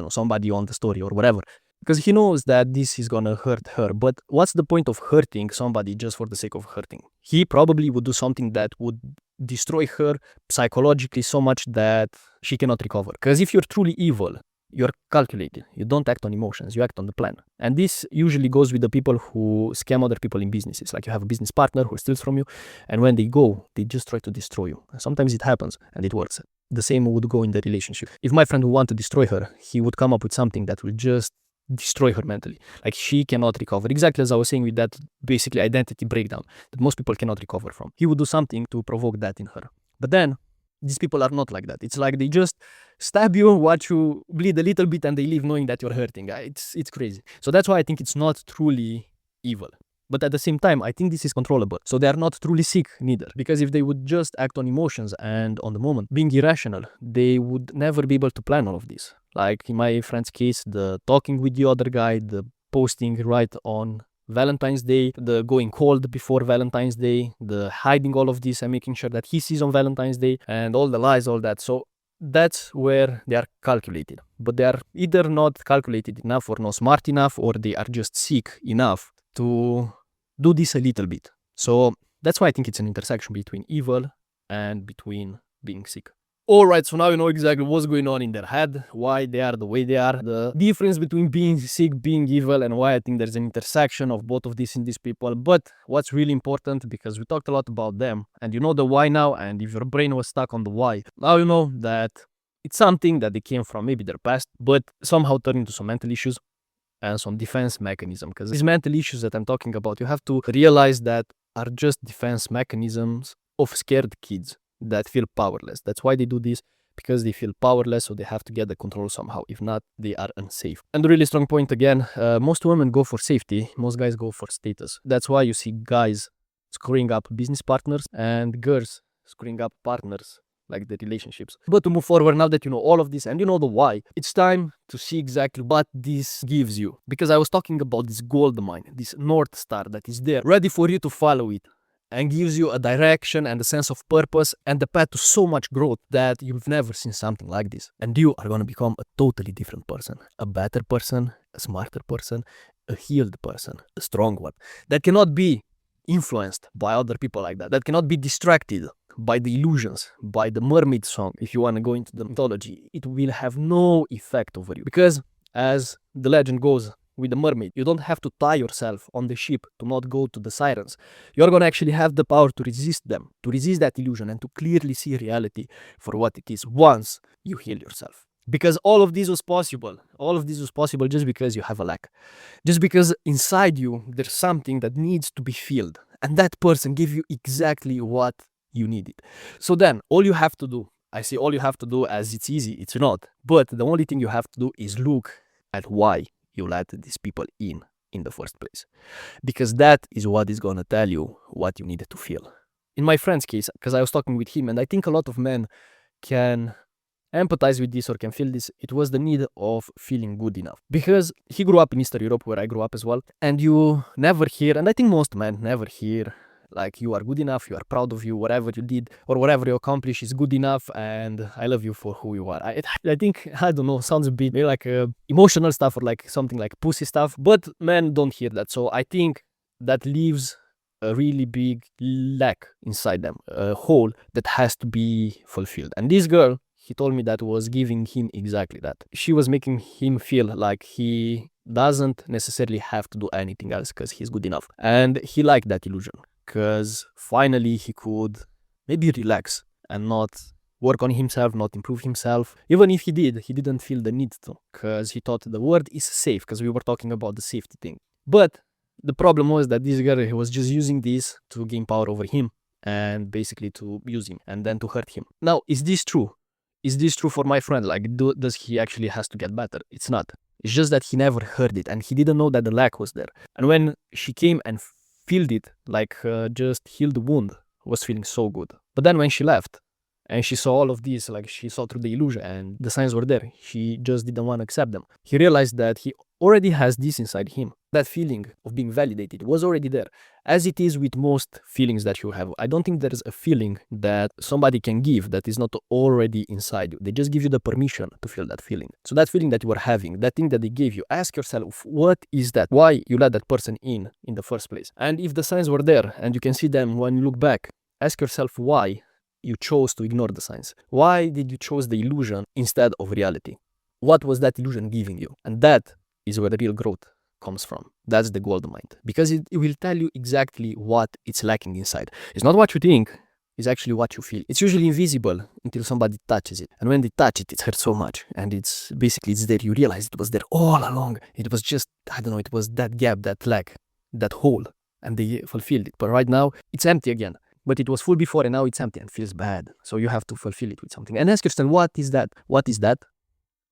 A: somebody on the story or whatever, because he knows that this is gonna hurt her. But what's the point of hurting somebody just for the sake of hurting? He probably would do something that would destroy her psychologically so much that she cannot recover. Because if you're truly evil, you're calculated. You don't act on emotions, you act on the plan. And this usually goes with the people who scam other people in businesses. Like, you have a business partner who steals from you, and when they go, they just try to destroy you. And sometimes it happens and it works. The same would go in the relationship. If my friend would want to destroy her, he would come up with something that will just destroy her mentally. Like, she cannot recover. Exactly as I was saying with that basically identity breakdown that most people cannot recover from. He would do something to provoke that in her. But then these people are not like that. It's like they just stab you, watch you bleed a little bit, and they leave knowing that you're hurting. It's crazy. So that's why I think it's not truly evil. But at the same time, I think this is controllable. So they are not truly sick neither. Because if they would just act on emotions and on the moment, being irrational, they would never be able to plan all of this. Like in my friend's case, the talking with the other guy, the posting right on Valentine's Day, the going cold before Valentine's Day, the hiding all of this and making sure that he sees on Valentine's Day, and all the lies, all that. So that's where they are calculated. But they are either not calculated enough or not smart enough, or they are just sick enough to do this a little bit. So that's why I think it's an intersection between evil and between being sick. Alright, so now you know exactly what's going on in their head, why they are the way they are, the difference between being sick, being evil, and why I think there's an intersection of both of these in these people. But what's really important, because we talked a lot about them, and you know the why now, and if your brain was stuck on the why, now you know that it's something that they came from maybe their past, but somehow turned into some mental issues and some defense mechanism. Because these mental issues that I'm talking about, you have to realize that are just defense mechanisms of scared kids that feel powerless. That's why they do this, because they feel powerless, so they have to get the control somehow. If not, they are unsafe. And a really strong point again, most women go for safety, most guys go for status. That's why you see guys screwing up business partners and girls screwing up partners, like the relationships. But to move forward, now that you know all of this and you know the why, it's time to see exactly what this gives you. Because I was talking about this gold mine, this North Star that is there, ready for you to follow it, and gives you a direction and a sense of purpose and the path to so much growth that you've never seen something like this. And you are going to become a totally different person, a better person, a smarter person, a healed person, a strong one, that cannot be influenced by other people like that, that cannot be distracted by the illusions, by the mermaid song. If you want to go into the mythology, it will have no effect over you, because as the legend goes, with the mermaid. You don't have to tie yourself on the ship to not go to the sirens. You're gonna actually have the power to resist them, to resist that illusion, and to clearly see reality for what it is once you heal yourself. Because all of this was possible. All of this was possible just because you have a lack. Just because inside you, there's something that needs to be filled. And that person gave you exactly what you needed. So then, all you have to do, I say all you have to do as it's easy, it's not. But the only thing you have to do is look at why you let these people in the first place. Because that is what is going to tell you what you needed to feel. In my friend's case, because I was talking with him, and I think a lot of men can empathize with this or can feel this, it was the need of feeling good enough. Because he grew up in Eastern Europe, where I grew up as well, and you never hear, and I think most men never hear, like, you are good enough, you are proud of you, whatever you did or whatever you accomplish is good enough, and I love you for who you are. I think, I don't know, sounds a bit maybe like emotional stuff or like something like pussy stuff, but men don't hear that. So I think that leaves a really big lack inside them, a hole that has to be fulfilled. And this girl, he told me, that was giving him exactly that. She was making him feel like he doesn't necessarily have to do anything else because he's good enough. And he liked that illusion because finally he could maybe relax and not work on himself, not improve himself. Even if he didn't feel the need to, because he thought the word is safe, because we were talking about the safety thing. But the problem was that this girl was just using this to gain power over him and basically to use him and then to hurt him. Now, is this true? Is this true for my friend? Like, does he actually has to get better? It's not. It's just that he never heard it and he didn't know that the lack was there. And when she came and filled it, like just healed the wound, was feeling so good. But then when she left and she saw all of this, like she saw through the illusion and the signs were there, she just didn't want to accept them. He realized that he already has this inside him. That feeling of being validated was already there, as it is with most feelings that you have. I don't think there is a feeling that somebody can give that is not already inside you. They just give you the permission to feel that feeling. So that feeling that you are having, that thing that they gave you, ask yourself, what is that? Why you let that person in the first place? And if the signs were there and you can see them when you look back, ask yourself why you chose to ignore the signs. Why did you choose the illusion instead of reality? What was that illusion giving you? And that is where the real growth comes from. That's the gold mind, because it will tell you exactly what it's lacking inside. It's not what you think, it's actually what you feel. It's usually invisible until somebody touches it, and when they touch it, it hurts so much, and it's there. You realize it was there all along. It was just, I don't know, it was that gap, that lack, that hole, and they fulfilled it. But right now it's empty again. But it was full before and now it's empty and feels bad. So you have to fulfill it with something. And ask yourself, what is that? What is that?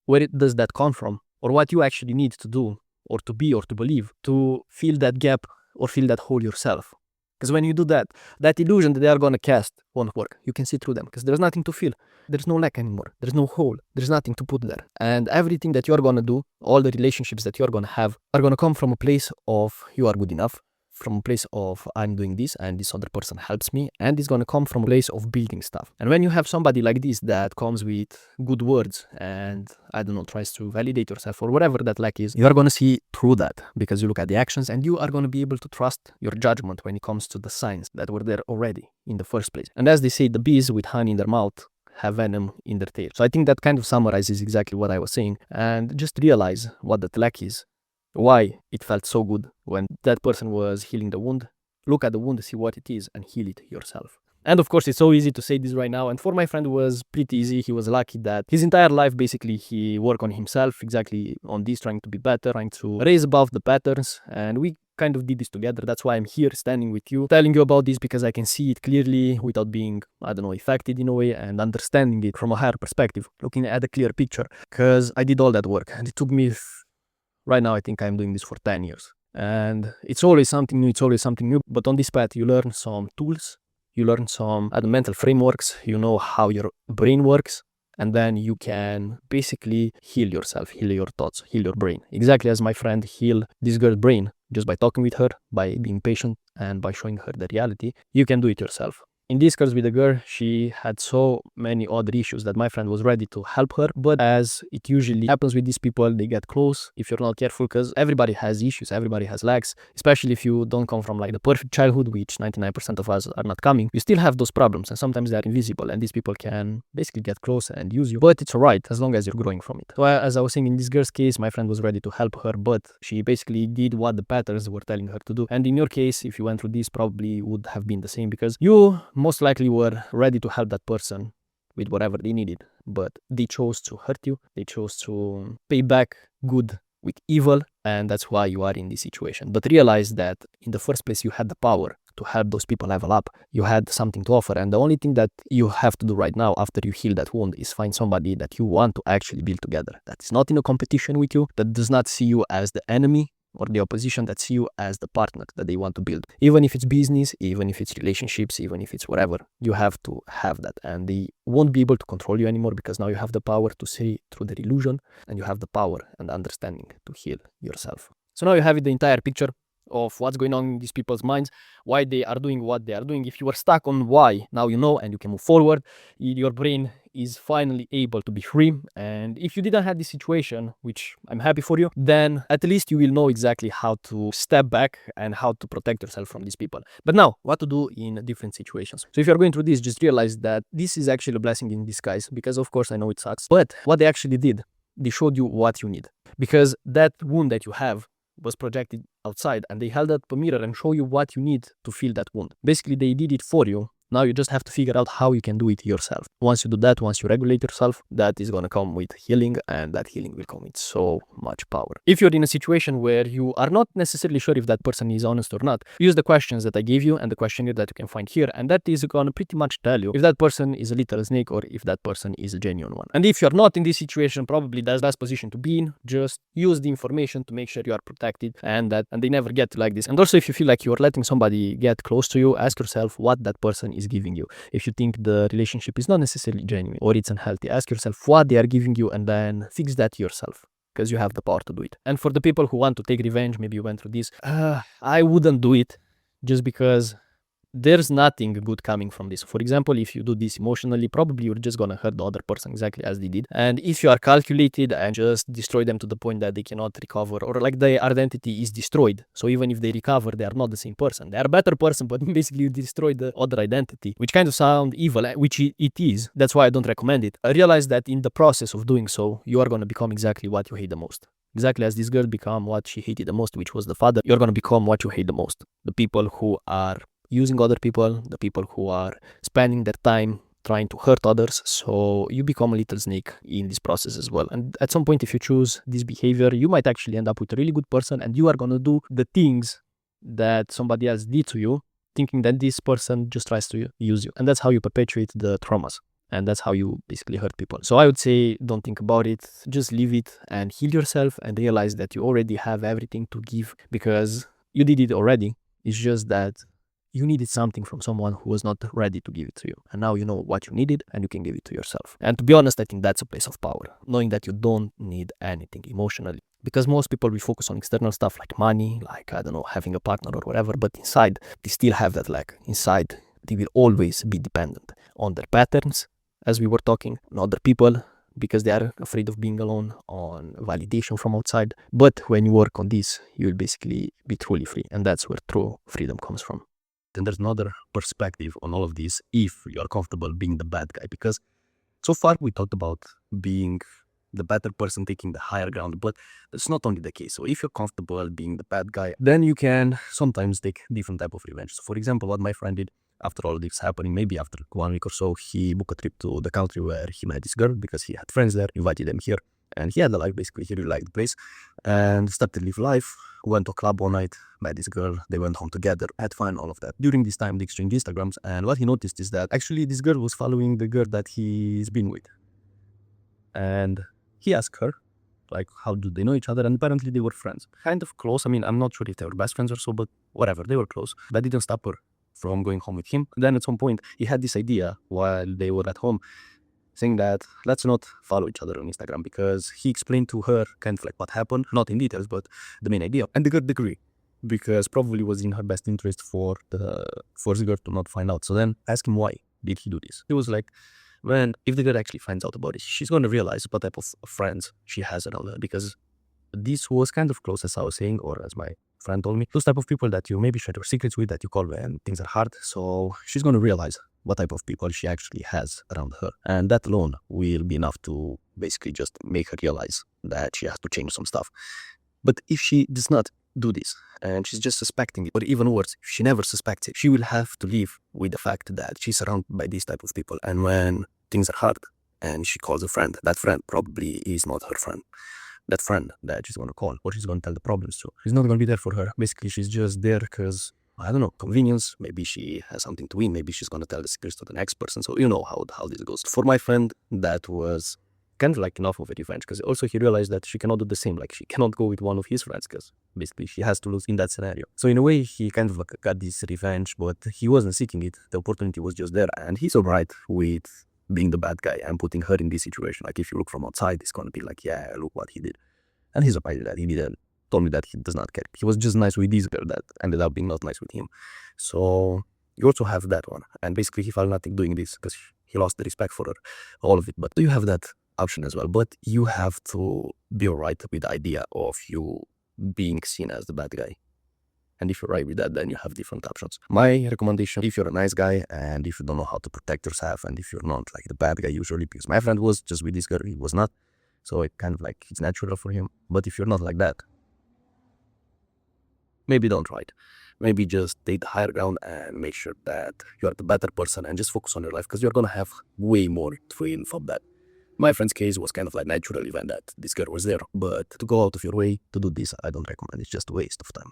A: Where does that come from? Or what you actually need to do or to be or to believe to fill that gap or fill that hole yourself. Because when you do that, that illusion that they are going to cast won't work. You can see through them because there's nothing to fill. There's no lack anymore. There's no hole. There's nothing to put there. And everything that you're going to do, all the relationships that you're going to have are going to come from a place of you are good enough, from a place of I'm doing this and this other person helps me, and it's going to come from a place of building stuff. And when you have somebody like this that comes with good words and, I don't know, tries to validate yourself or whatever that lack is, you are going to see through that because you look at the actions and you are going to be able to trust your judgment when it comes to the signs that were there already in the first place. And as they say, the bees with honey in their mouth have venom in their tail. So I think that kind of summarizes exactly what I was saying. And just realize what that lack is, why it felt so good when that person was healing the wound. Look at the wound, see what it is, and heal it yourself. And of course, it's so easy to say this right now. And for my friend, it was pretty easy. He was lucky that his entire life, basically, he worked on himself, exactly on this, trying to be better, trying to raise above the patterns. And we kind of did this together. That's why I'm here standing with you, telling you about this, because I can see it clearly without being, I don't know, affected in a way, and understanding it from a higher perspective, looking at a clear picture, because I did all that work. And it took me, right now, I think I'm doing this for 10 years. And it's always something new, but on this path, you learn some tools, you learn some mental frameworks, you know how your brain works, and then you can basically heal yourself, heal your thoughts, heal your brain. Exactly as my friend healed this girl's brain just by talking with her, by being patient, and by showing her the reality. You can do it yourself.
B: In this case with the girl, she had so many other issues that my friend was ready to help her, but as it usually happens with these people, they get close if you're not careful, because everybody has issues, everybody has lacks, especially if you don't come from like the perfect childhood, which 99% of us are not coming. You still have those problems, and sometimes they're invisible, and these people can basically get close and use you, but it's alright as long as you're growing from it. So as I was saying, in this girl's case, my friend was ready to help her, but she basically did what the patterns were telling her to do. And in your case, if you went through this, probably would have been the same, because you most likely were ready to help that person with whatever they needed, but they chose to hurt you, they chose to pay back good with evil, and that's why you are in this situation. But realize that in the first place, you had the power to help those people level up. You had something to offer, and the only thing that you have to do right now after you heal that wound is find somebody that you want to actually build together, that is not in a competition with you, that does not see you as the enemy or the opposition, that see you as the partner that they want to build. Even if it's business, even if it's relationships, even if it's whatever, you have to have that, and they won't be able to control you anymore, because now you have the power to see through the illusion, and you have the power and understanding to heal yourself. So now you have the entire picture of what's going on in these people's minds, why they are doing what they are doing. If you are stuck on why, now you know, and you can move forward. Your brain is finally able to be free. And if you didn't have this situation, which I'm happy for you, then at least you will know exactly how to step back and how to protect yourself from these people. But now, what to do in different situations. So if you're going through this, just realize that this is actually a blessing in disguise, because of course I know it sucks, but what they actually did, they showed you what you need, because that wound that you have was projected outside, and they held up a mirror and show you what you need to feel that wound. Basically, they did it for you. Now you just have to figure out how you can do it yourself. Once you do that, once you regulate yourself, that is going to come with healing, and that healing will come with so much power. If you're in a situation where you are not necessarily sure if that person is honest or not, use the questions that I gave you and the questionnaire that you can find here, and that is going to pretty much tell you if that person is a little snake or if that person is a genuine one. And if you're not in this situation, probably that's the best position to be in. Just use the information to make sure you are protected, and they never get like this. And also, if you feel like you're letting somebody get close to you, ask yourself what that person is giving you. If you think the relationship is not necessarily genuine or it's unhealthy, ask yourself what they are giving you, and then fix that yourself, because you have the power to do it. And for the people who want to take revenge, maybe you went through this, I wouldn't do it, just because there's nothing good coming from this. For example, if you do this emotionally, probably you're just gonna hurt the other person exactly as they did. And if you are calculated and just destroy them to the point that they cannot recover, or like their identity is destroyed, so even if they recover, they are not the same person. They are a better person, but basically you destroy the other identity, which kind of sound evil, which it is. That's why I don't recommend it. I realize that in the process of doing so, you are gonna become exactly what you hate the most. Exactly as this girl became what she hated the most, which was the father, you're gonna become what you hate the most. The people who are using other people, the people who are spending their time trying to hurt others. So you become a little snake in this process as well. And at some point, if you choose this behavior, you might actually end up with a really good person, and you are going to do the things that somebody else did to you, thinking that this person just tries to use you. And that's how you perpetuate the traumas. And that's how you basically hurt people. So I would say don't think about it, just leave it and heal yourself, and realize that you already have everything to give, because you did it already. It's just that you needed something from someone who was not ready to give it to you. And now you know what you needed, and you can give it to yourself. And to be honest, I think that's a place of power, knowing that you don't need anything emotionally. Because most people, we focus on external stuff like money, like, I don't know, having a partner or whatever, but inside, they still have that lack. Inside, they will always be dependent on their patterns, as we were talking, on other people, because they are afraid of being alone, on validation from outside. But when you work on this, you will basically be truly free. And that's where true freedom comes from. Then there's another perspective on all of this if you're comfortable being the bad guy, because so far we talked about being the better person, taking the higher ground, but that's not only the case. So if you're comfortable being the bad guy, then you can sometimes take different type of revenge. So for example, what my friend did after all this happening, maybe after 1 week or so, he booked a trip to the country where he met this girl, because he had friends there, invited them here, and he had a life. Basically, he really liked the place and started to live life. Went to a club one night, met this girl, they went home together, had fun, all of that. During this time, they exchanged Instagrams, and what he noticed is that actually this girl was following the girl that he's been with. And he asked her, like, how do they know each other? And apparently they were friends, kind of close. I mean, I'm not sure if they were best friends or so, but whatever, they were close. That didn't stop her from going home with him. Then at some point, he had this idea while they were at home, saying that let's not follow each other on Instagram, because he explained to her kind of like what happened, not in details, but the main idea. And the girl agreed. because probably was in her best interest for the first girl to not find out. So then ask him why did he do this. He was like, man, if the girl actually finds out about it, she's going to realize what type of friends she has around her, because this was kind of close, as I was saying, or as my friend told me, those type of people that you maybe share your secrets with, that you call when things are hard. So she's going to realize what type of people she actually has around her. And that alone will be enough to basically just make her realize that she has to change some stuff. But if she does not do this, and she's just suspecting it, or even worse, if she never suspects it, she will have to live with the fact that she's surrounded by these type of people. And when things are hard and she calls a friend, that friend probably is not her friend. That friend that she's going to call or she's going to tell the problems to is not going to be there for her. Basically, she's just there because, I don't know, convenience. Maybe she has something to win. Maybe she's going to tell the secrets to the next person. So you know how this goes. For my friend, that was kind of like enough of a revenge, because also he realized that she cannot do the same. Like, she cannot go with one of his friends because basically she has to lose in that scenario. So in a way, he kind of like got this revenge, but he wasn't seeking it. The opportunity was just there, and he's alright with being the bad guy and putting her in this situation. Like, if you look from outside, it's going to be like, yeah, look what he did. And he's alright with that. He didn't told me that he does not care. He was just nice with this girl that ended up being not nice with him. So you also have that one. And basically he felt nothing doing this because he lost the respect for her, all of it. But you have that option as well. But you have to be alright with the idea of you being seen as the bad guy. And if you're right with that, then you have different options. My recommendation, if you're a nice guy and if you don't know how to protect yourself, and if you're not like the bad guy usually, because my friend was just with this girl, he was not. So it kind of like, it's natural for him. But if you're not like that, maybe don't try it. Maybe just take the higher ground and make sure that you are the better person and just focus on your life, because you're going to have way more to win from that. My friend's case was kind of like natural event that this girl was there. But to go out of your way to do this, I don't recommend. It's just a waste of time.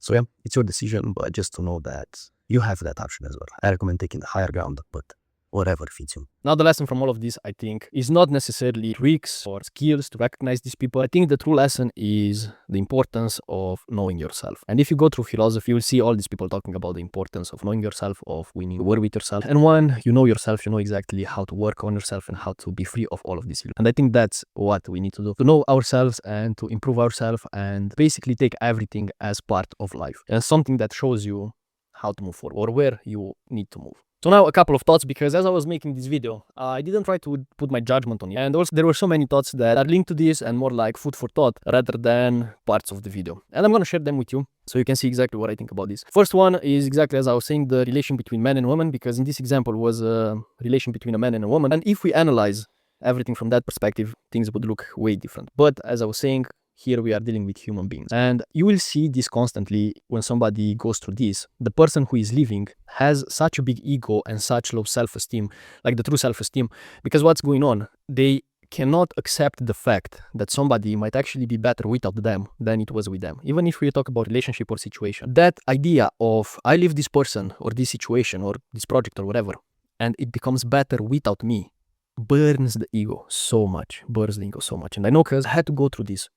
B: So yeah, it's your decision, but just to know that you have that option as well. I recommend taking the higher ground, but whatever fits you. Now, the lesson from all of this, I think, is not necessarily tricks or skills to recognize these people. I think the true lesson is the importance of knowing yourself. And if you go through philosophy, you'll see all these people talking about the importance of knowing yourself, of winning war with yourself. And when you know yourself, you know exactly how to work on yourself and how to be free of all of this. And I think that's what we need to do, to know ourselves and to improve ourselves and basically take everything as part of life and something that shows you how to move forward or where you need to move. So now a couple of thoughts, because as I was making this video, I didn't try to put my judgment on it. And also there were so many thoughts that are linked to this and more like food for thought rather than parts of the video. And I'm going to share them with you so you can see exactly what I think about this. First one is exactly as I was saying, the relation between man and woman, because in this example was a relation between a man and a woman. And if we analyze everything from that perspective, things would look way different. But as I was saying, here we are dealing with human beings. And you will see this constantly when somebody goes through this. The person who is living has such a big ego and such low self-esteem, like the true self-esteem, because what's going on? They cannot accept the fact that somebody might actually be better without them than it was with them. Even if we talk about relationship or situation, that idea of I leave this person or this situation or this project or whatever, and it becomes better without me, burns the ego so much, And I know because I had to go through this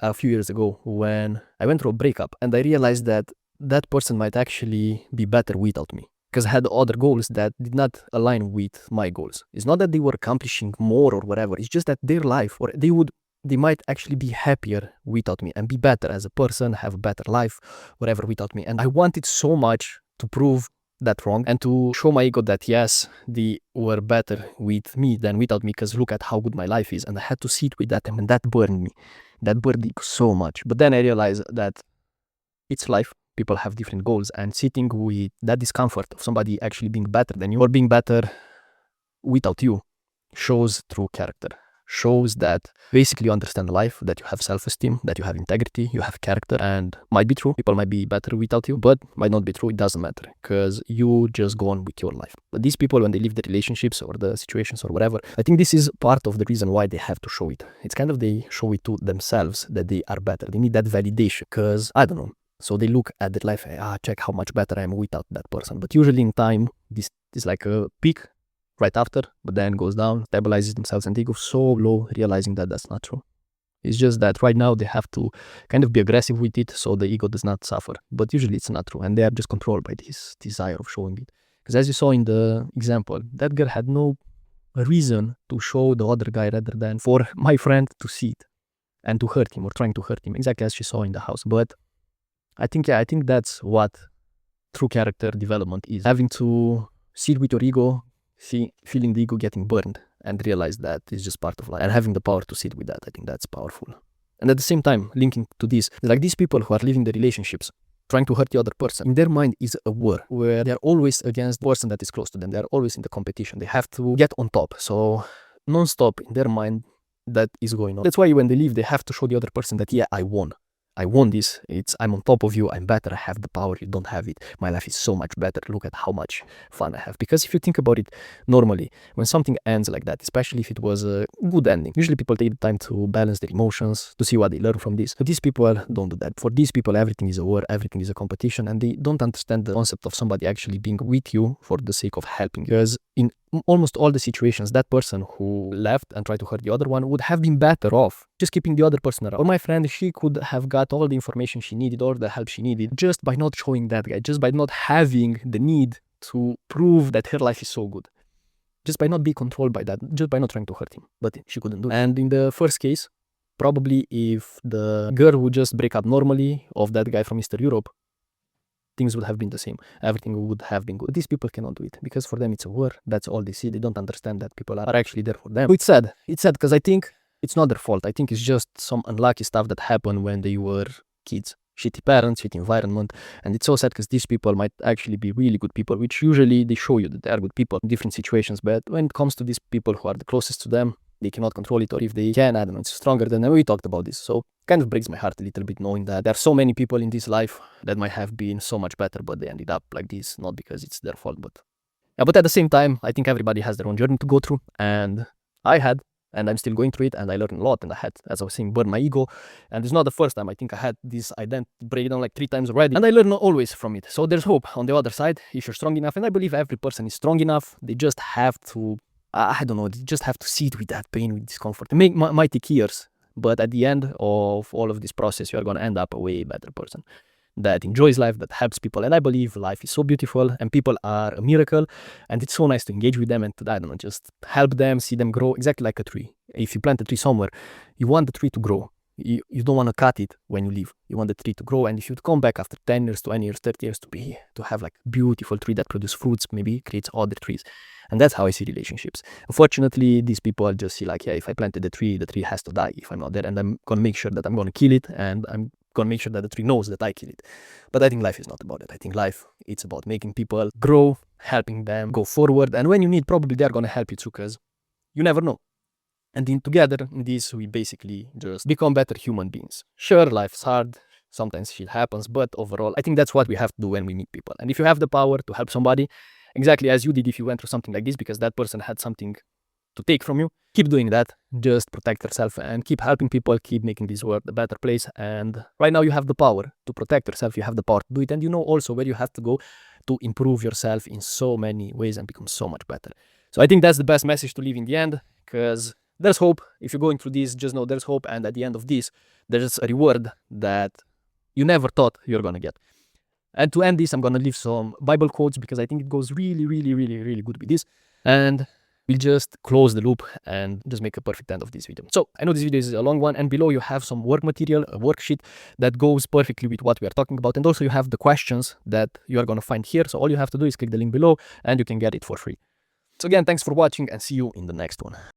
B: a few years ago when I went through a breakup, and I realized that that person might actually be better without me because I had other goals that did not align with my goals. It's not that they were accomplishing more or whatever, it's just that their life, or they might actually be happier without me and be better as a person, have a better life, whatever, without me. And I wanted so much to prove that wrong and to show my ego that yes, they were better with me than without me, because look at how good my life is. And I had to sit with that, and that burned me. That burned me so much. But then I realized that it's life. People have different goals, and sitting with that discomfort of somebody actually being better than you or being better without you shows true character. Shows that basically you understand life, that you have self-esteem, that you have integrity, you have character, and might be true. People might be better without you, but might not be true. It doesn't matter because you just go on with your life. But these people, when they leave the relationships or the situations or whatever, I think this is part of the reason why they have to show it. It's kind of they show it to themselves that they are better. They need that validation because, I don't know. So they look at their life, check how much better I am without that person. But usually in time, this is like a peak right after, but then goes down, stabilizes themselves, and they go so low, realizing that that's not true. It's just that right now they have to kind of be aggressive with it so the ego does not suffer. But usually it's not true, and they are just controlled by this desire of showing it. Because as you saw in the example, that girl had no reason to show the other guy rather than for my friend to see it and to hurt him or trying to hurt him, exactly as she saw in the house. But I think that's what true character development is. Having to sit with your ego, feeling the ego getting burned, and realize that it's just part of life, and having the power to sit with that. I think that's powerful. And at the same time, linking to this, like these people who are living the relationships, trying to hurt the other person, in their mind is a war where they're always against the person that is close to them. They're always in the competition. They have to get on top. So non-stop in their mind that is going on. That's why when they leave, they have to show the other person that, yeah, I won. I won this. I'm on top of you. I'm better. I have the power. You don't have it. My life is so much better. Look at how much fun I have. Because if you think about it normally, when something ends like that, especially if it was a good ending, usually people take the time to balance their emotions, to see what they learn from this. So these people don't do that. For these people, everything is a war, everything is a competition, and they don't understand the concept of somebody actually being with you for the sake of helping. Because in almost all the situations, that person who left and tried to hurt the other one would have been better off just keeping the other person around. Or my friend, she could have got all the information she needed, all the help she needed, just by not showing that guy, just by not having the need to prove that her life is so good, just by not being controlled by that, just by not trying to hurt him. But she couldn't do it. And in the first case, probably if the girl would just break up normally of that guy from Mr. Europe, things would have been the same. Everything would have been good. But these people cannot do it because for them it's a war. That's all they see. They don't understand that people are actually there for them. So it's sad. It's sad because I think it's not their fault. I think it's just some unlucky stuff that happened when they were kids. Shitty parents, shitty environment. And it's so sad because these people might actually be really good people, which usually they show you that they are good people in different situations. But when it comes to these people who are the closest to them, they cannot control it, or if they can, I don't know, it's stronger than them. We talked about this. So kind of breaks my heart a little bit knowing that there are so many people in this life that might have been so much better, but they ended up like this, not because it's their fault, but yeah. But at the same time, I think everybody has their own journey to go through, and I had, and I'm still going through it, and I learned a lot, and I had, as I was saying, burn my ego, and it's not the first time. I think I had this identity breakdown like 3 times already, and I learn always from it. So there's hope on the other side if you're strong enough, and I believe every person is strong enough. They just have to, I don't know, they just have to sit with that pain, with discomfort. It might take years, but at the end of all of this process, you are going to end up a way better person that enjoys life, that helps people. And I believe life is so beautiful and people are a miracle, and it's so nice to engage with them and to, I don't know, just help them, see them grow, exactly like a tree. If you plant a tree somewhere, you want the tree to grow. You don't want to cut it when you leave. You want the tree to grow, and if you come back after 10 years, 20 years, 30 years to have like a beautiful tree that produces fruits, maybe creates other trees. And that's how I see relationships. Unfortunately, these people just see like, yeah, if I planted the tree has to die if I'm not there, and I'm going to make sure that I'm going to kill it, and I'm going to make sure that the tree knows that I kill it. But I think life is not about that. I think life, it's about making people grow, helping them go forward, and when you need, probably they're going to help you too, because you never know. And together in this, we basically just become better human beings. Sure, life's hard, sometimes shit happens, but overall, I think that's what we have to do when we meet people. And if you have the power to help somebody, exactly as you did if you went through something like this, because that person had something to take from you, keep doing that. Just protect yourself and keep helping people, keep making this world a better place. And right now you have the power to protect yourself, you have the power to do it, and you know also where you have to go to improve yourself in so many ways and become so much better. So I think that's the best message to leave in the end, because there's hope. If you're going through this, just know there's hope, and at the end of this, there's a reward that you never thought you're gonna get. And to end this, I'm gonna leave some Bible quotes because I think it goes really, really, really, really good with this. And we'll just close the loop and just make a perfect end of this video. So I know this video is a long one, and below you have some work material, a worksheet that goes perfectly with what we are talking about. And also you have the questions that you are gonna find here. So all you have to do is click the link below and you can get it for free. So again, thanks for watching and see you in the next one.